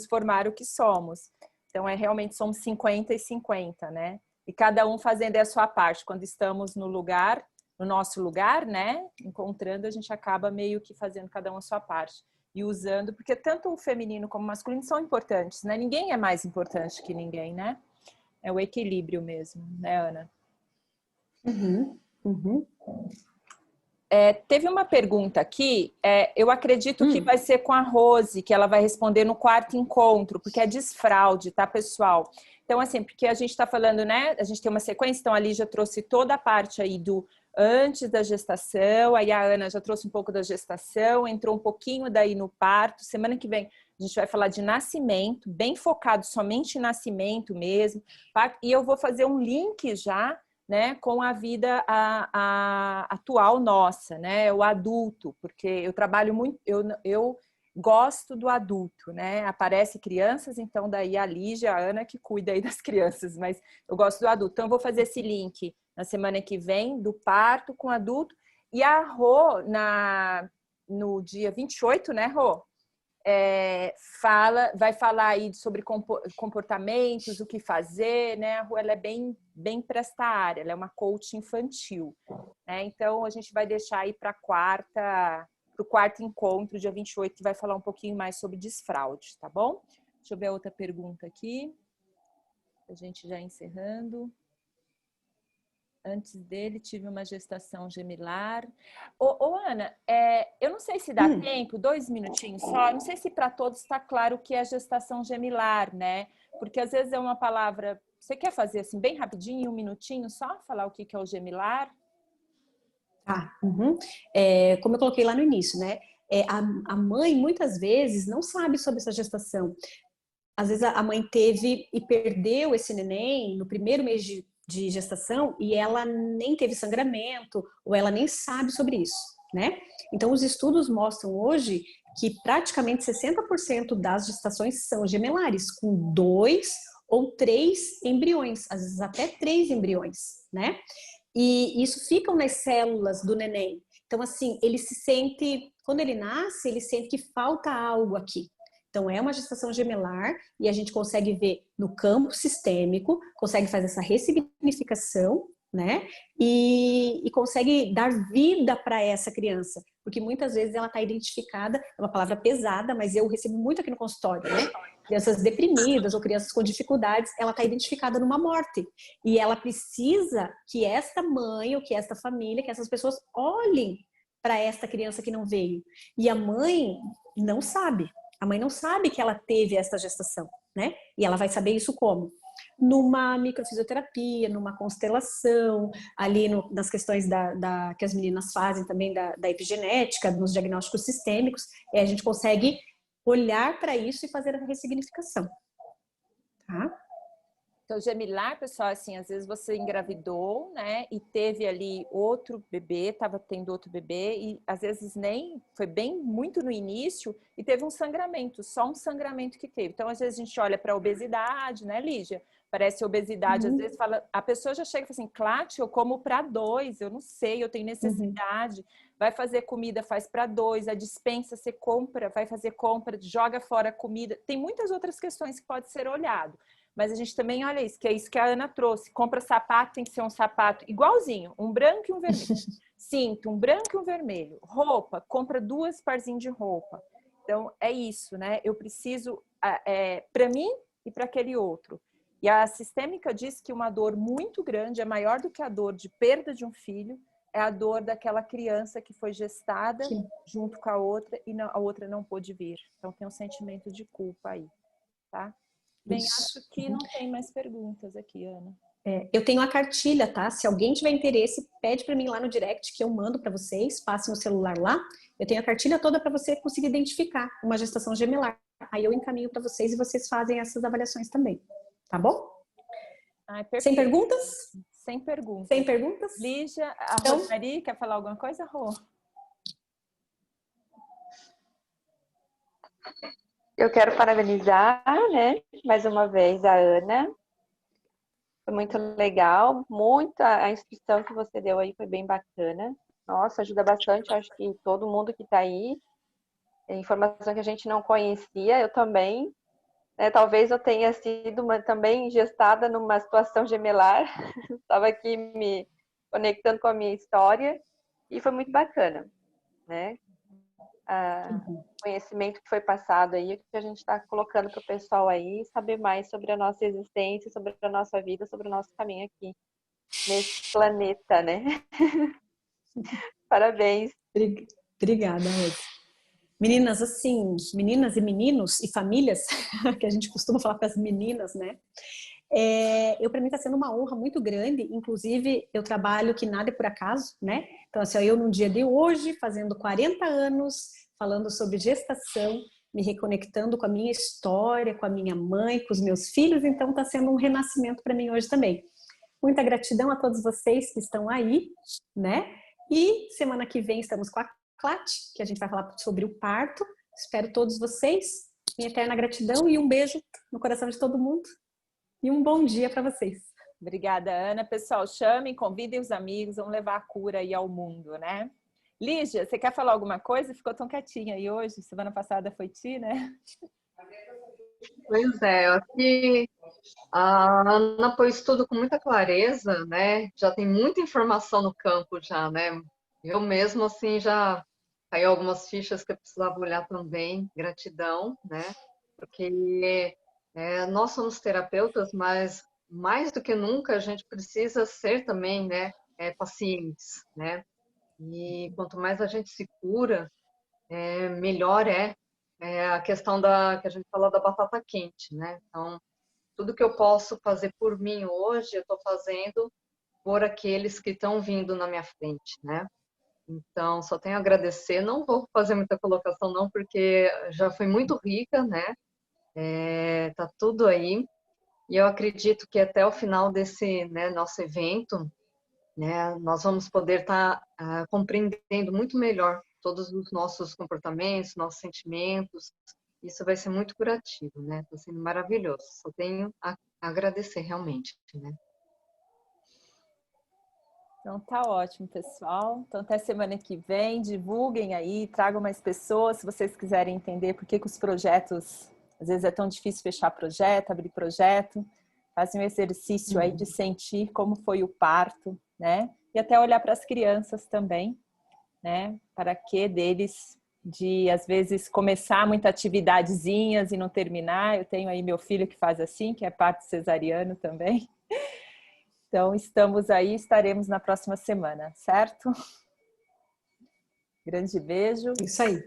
formaram o que somos. Então, realmente somos 50 e 50, né? E cada um fazendo a sua parte. Quando estamos no nosso lugar, né? Encontrando, a gente acaba meio que fazendo cada um a sua parte. E usando, porque tanto o feminino como o masculino são importantes, né? Ninguém é mais importante que ninguém, né? É o equilíbrio mesmo, né, Ana? Teve uma pergunta aqui, eu acredito que vai ser com a Rose, que ela vai responder no 4º encontro, porque é desfraude, tá, pessoal? Então, assim, porque a gente está falando, né? A gente tem uma sequência, então a Lígia trouxe toda a parte aí do antes da gestação, aí a Ana já trouxe um pouco da gestação, entrou um pouquinho daí no parto. Semana que vem a gente vai falar de nascimento, bem focado somente em nascimento mesmo, e eu vou fazer um link já, né, com a vida atual nossa, né, o adulto, porque eu trabalho muito, eu gosto do adulto, né, aparece crianças, então daí a Lígia, a Ana que cuida aí das crianças, mas eu gosto do adulto, então eu vou fazer esse link na semana que vem, do parto com adulto, e a Rô, no dia 28, né, Rô? Vai falar aí sobre comportamentos, o que fazer, né? A Rô, ela é bem para esta área, ela é uma coach infantil, né? Então, a gente vai deixar aí para o 4º encontro, dia 28, que vai falar um pouquinho mais sobre desfraude, tá bom? Deixa eu ver a outra pergunta aqui, a gente já encerrando. Antes dele, tive uma gestação gemilar. Ana, eu não sei se dá tempo, 2 minutinhos só, não sei se para todos está claro o que é gestação gemilar, né? Porque às vezes é uma palavra... Você quer fazer assim, bem rapidinho, 1 minutinho só, falar o que é o gemilar? Como eu coloquei lá no início, né? A mãe, muitas vezes, não sabe sobre essa gestação. Às vezes a mãe teve e perdeu esse neném no primeiro mês de gestação e ela nem teve sangramento ou ela nem sabe sobre isso, né? Então, os estudos mostram hoje que praticamente 60% das gestações são gemelares, com 2 ou 3 embriões, às vezes até 3 embriões, né? E isso fica nas células do neném. Então, assim, ele se sente, quando ele nasce, ele sente que falta algo aqui. Então, é uma gestação gemelar e a gente consegue ver no campo sistêmico, consegue fazer essa ressignificação, né? E consegue dar vida para essa criança. Porque muitas vezes ela está identificada, é uma palavra pesada, mas eu recebo muito aqui no consultório, né? Crianças deprimidas ou crianças com dificuldades, ela está identificada numa morte. E ela precisa que esta mãe ou que esta família, que essas pessoas olhem para esta criança que não veio. E a mãe não sabe. A mãe não sabe que ela teve essa gestação, né? E ela vai saber isso como? Numa microfisioterapia, numa constelação, ali nas questões que as meninas fazem também da epigenética, nos diagnósticos sistêmicos, a gente consegue olhar para isso e fazer a ressignificação. Tá? Então, gemilar, pessoal, assim, às vezes você engravidou, né, e teve ali outro bebê, estava tendo outro bebê, e às vezes nem, foi bem muito no início, e teve um sangramento, só um sangramento que teve. Então, às vezes a gente olha para a obesidade, né, Lígia? Parece obesidade, às vezes fala, a pessoa já chega e fala assim, Cláudia, eu como para 2, eu não sei, eu tenho necessidade. Vai fazer comida, faz para 2, a despensa você compra, vai fazer compra, joga fora a comida. Tem muitas outras questões que pode ser olhado. Mas a gente também olha isso, que é isso que a Ana trouxe. Compra sapato, tem que ser um sapato igualzinho, um branco e um vermelho. Cinto, um branco e um vermelho. Roupa, compra 2 parzinhos de roupa. Então, é isso, né? Eu preciso para mim e para aquele outro. E a sistêmica diz que uma dor muito grande é maior do que a dor de perda de um filho, é a dor daquela criança que foi gestada junto com a outra e a outra não pôde vir. Então tem um sentimento de culpa aí, tá? Bem, acho que não tem mais perguntas aqui, Ana. Eu tenho a cartilha, tá? Se alguém tiver interesse, pede para mim lá no direct que eu mando para vocês, passem o celular lá. Eu tenho a cartilha toda para você conseguir identificar uma gestação gemelar. Aí eu encaminho para vocês e vocês fazem essas avaliações também, tá bom? Ai, sem perguntas? Sem perguntas. Sem perguntas? Lígia, a então, Rosmarie, quer falar alguma coisa, Rô? Eu quero parabenizar, né, mais uma vez a Ana. Foi muito legal, a instrução que você deu aí foi bem bacana. Nossa, ajuda bastante, acho que todo mundo que está aí. É informação que a gente não conhecia, eu também. Talvez eu tenha sido também gestada numa situação gemelar. Estava aqui me conectando com a minha história e foi muito bacana, né? O conhecimento que foi passado aí, que a gente está colocando para o pessoal aí, saber mais sobre a nossa existência, sobre a nossa vida, sobre o nosso caminho aqui nesse planeta, né? Parabéns. Obrigada, Rose. Meninas, assim, meninas e meninos e famílias, que a gente costuma falar para as meninas, né? Para mim está sendo uma honra muito grande, inclusive eu trabalho que nada é por acaso, né? Então, assim, eu no dia de hoje, fazendo 40 anos, falando sobre gestação, me reconectando com a minha história, com a minha mãe, com os meus filhos, então está sendo um renascimento para mim hoje também. Muita gratidão a todos vocês que estão aí, né? E semana que vem estamos com a Clat, que a gente vai falar sobre o parto. Espero todos vocês. Minha eterna gratidão e um beijo no coração de todo mundo. E um bom dia para vocês. Obrigada, Ana. Pessoal, chamem, convidem os amigos, vamos levar a cura aí ao mundo, né? Lígia, você quer falar alguma coisa? Ficou tão quietinha aí hoje. Semana passada foi ti, né? Pois é, aqui a Ana pôs tudo com muita clareza, né? Já tem muita informação no campo já, né? Eu mesmo, assim, já caiu algumas fichas que eu precisava olhar também. Gratidão, né? Porque nós somos terapeutas, mas mais do que nunca a gente precisa ser também, né? Pacientes, né? E quanto mais a gente se cura, melhor a questão que a gente falou da batata quente, né? Então, tudo que eu posso fazer por mim hoje, eu estou fazendo por aqueles que estão vindo na minha frente, né? Então, só tenho a agradecer. Não vou fazer muita colocação, não, porque já foi muito rica, né? Tá tudo aí. E eu acredito que até o final desse, né, nosso evento, né, nós vamos poder estar compreendendo muito melhor todos os nossos comportamentos, nossos sentimentos. Isso vai ser muito curativo, né? Está sendo maravilhoso. Só tenho a agradecer realmente, né? Então tá ótimo, pessoal. Então até semana que vem, divulguem aí, tragam mais pessoas, se vocês quiserem entender por que os projetos, às vezes é tão difícil fechar projeto, abrir projeto, fazem um exercício aí de sentir como foi o parto, né? E até olhar para as crianças também, né? Para que deles de, às vezes, começar muitas atividadezinhas e não terminar. Eu tenho aí meu filho que faz assim, que é parto cesariano também. Então, estamos aí, estaremos na próxima semana, certo? Grande beijo. Isso aí.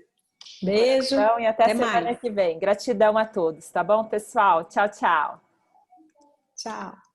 Beijo. Então, e até semana mais. que vem. Gratidão a todos, tá bom, pessoal? Tchau, tchau. Tchau.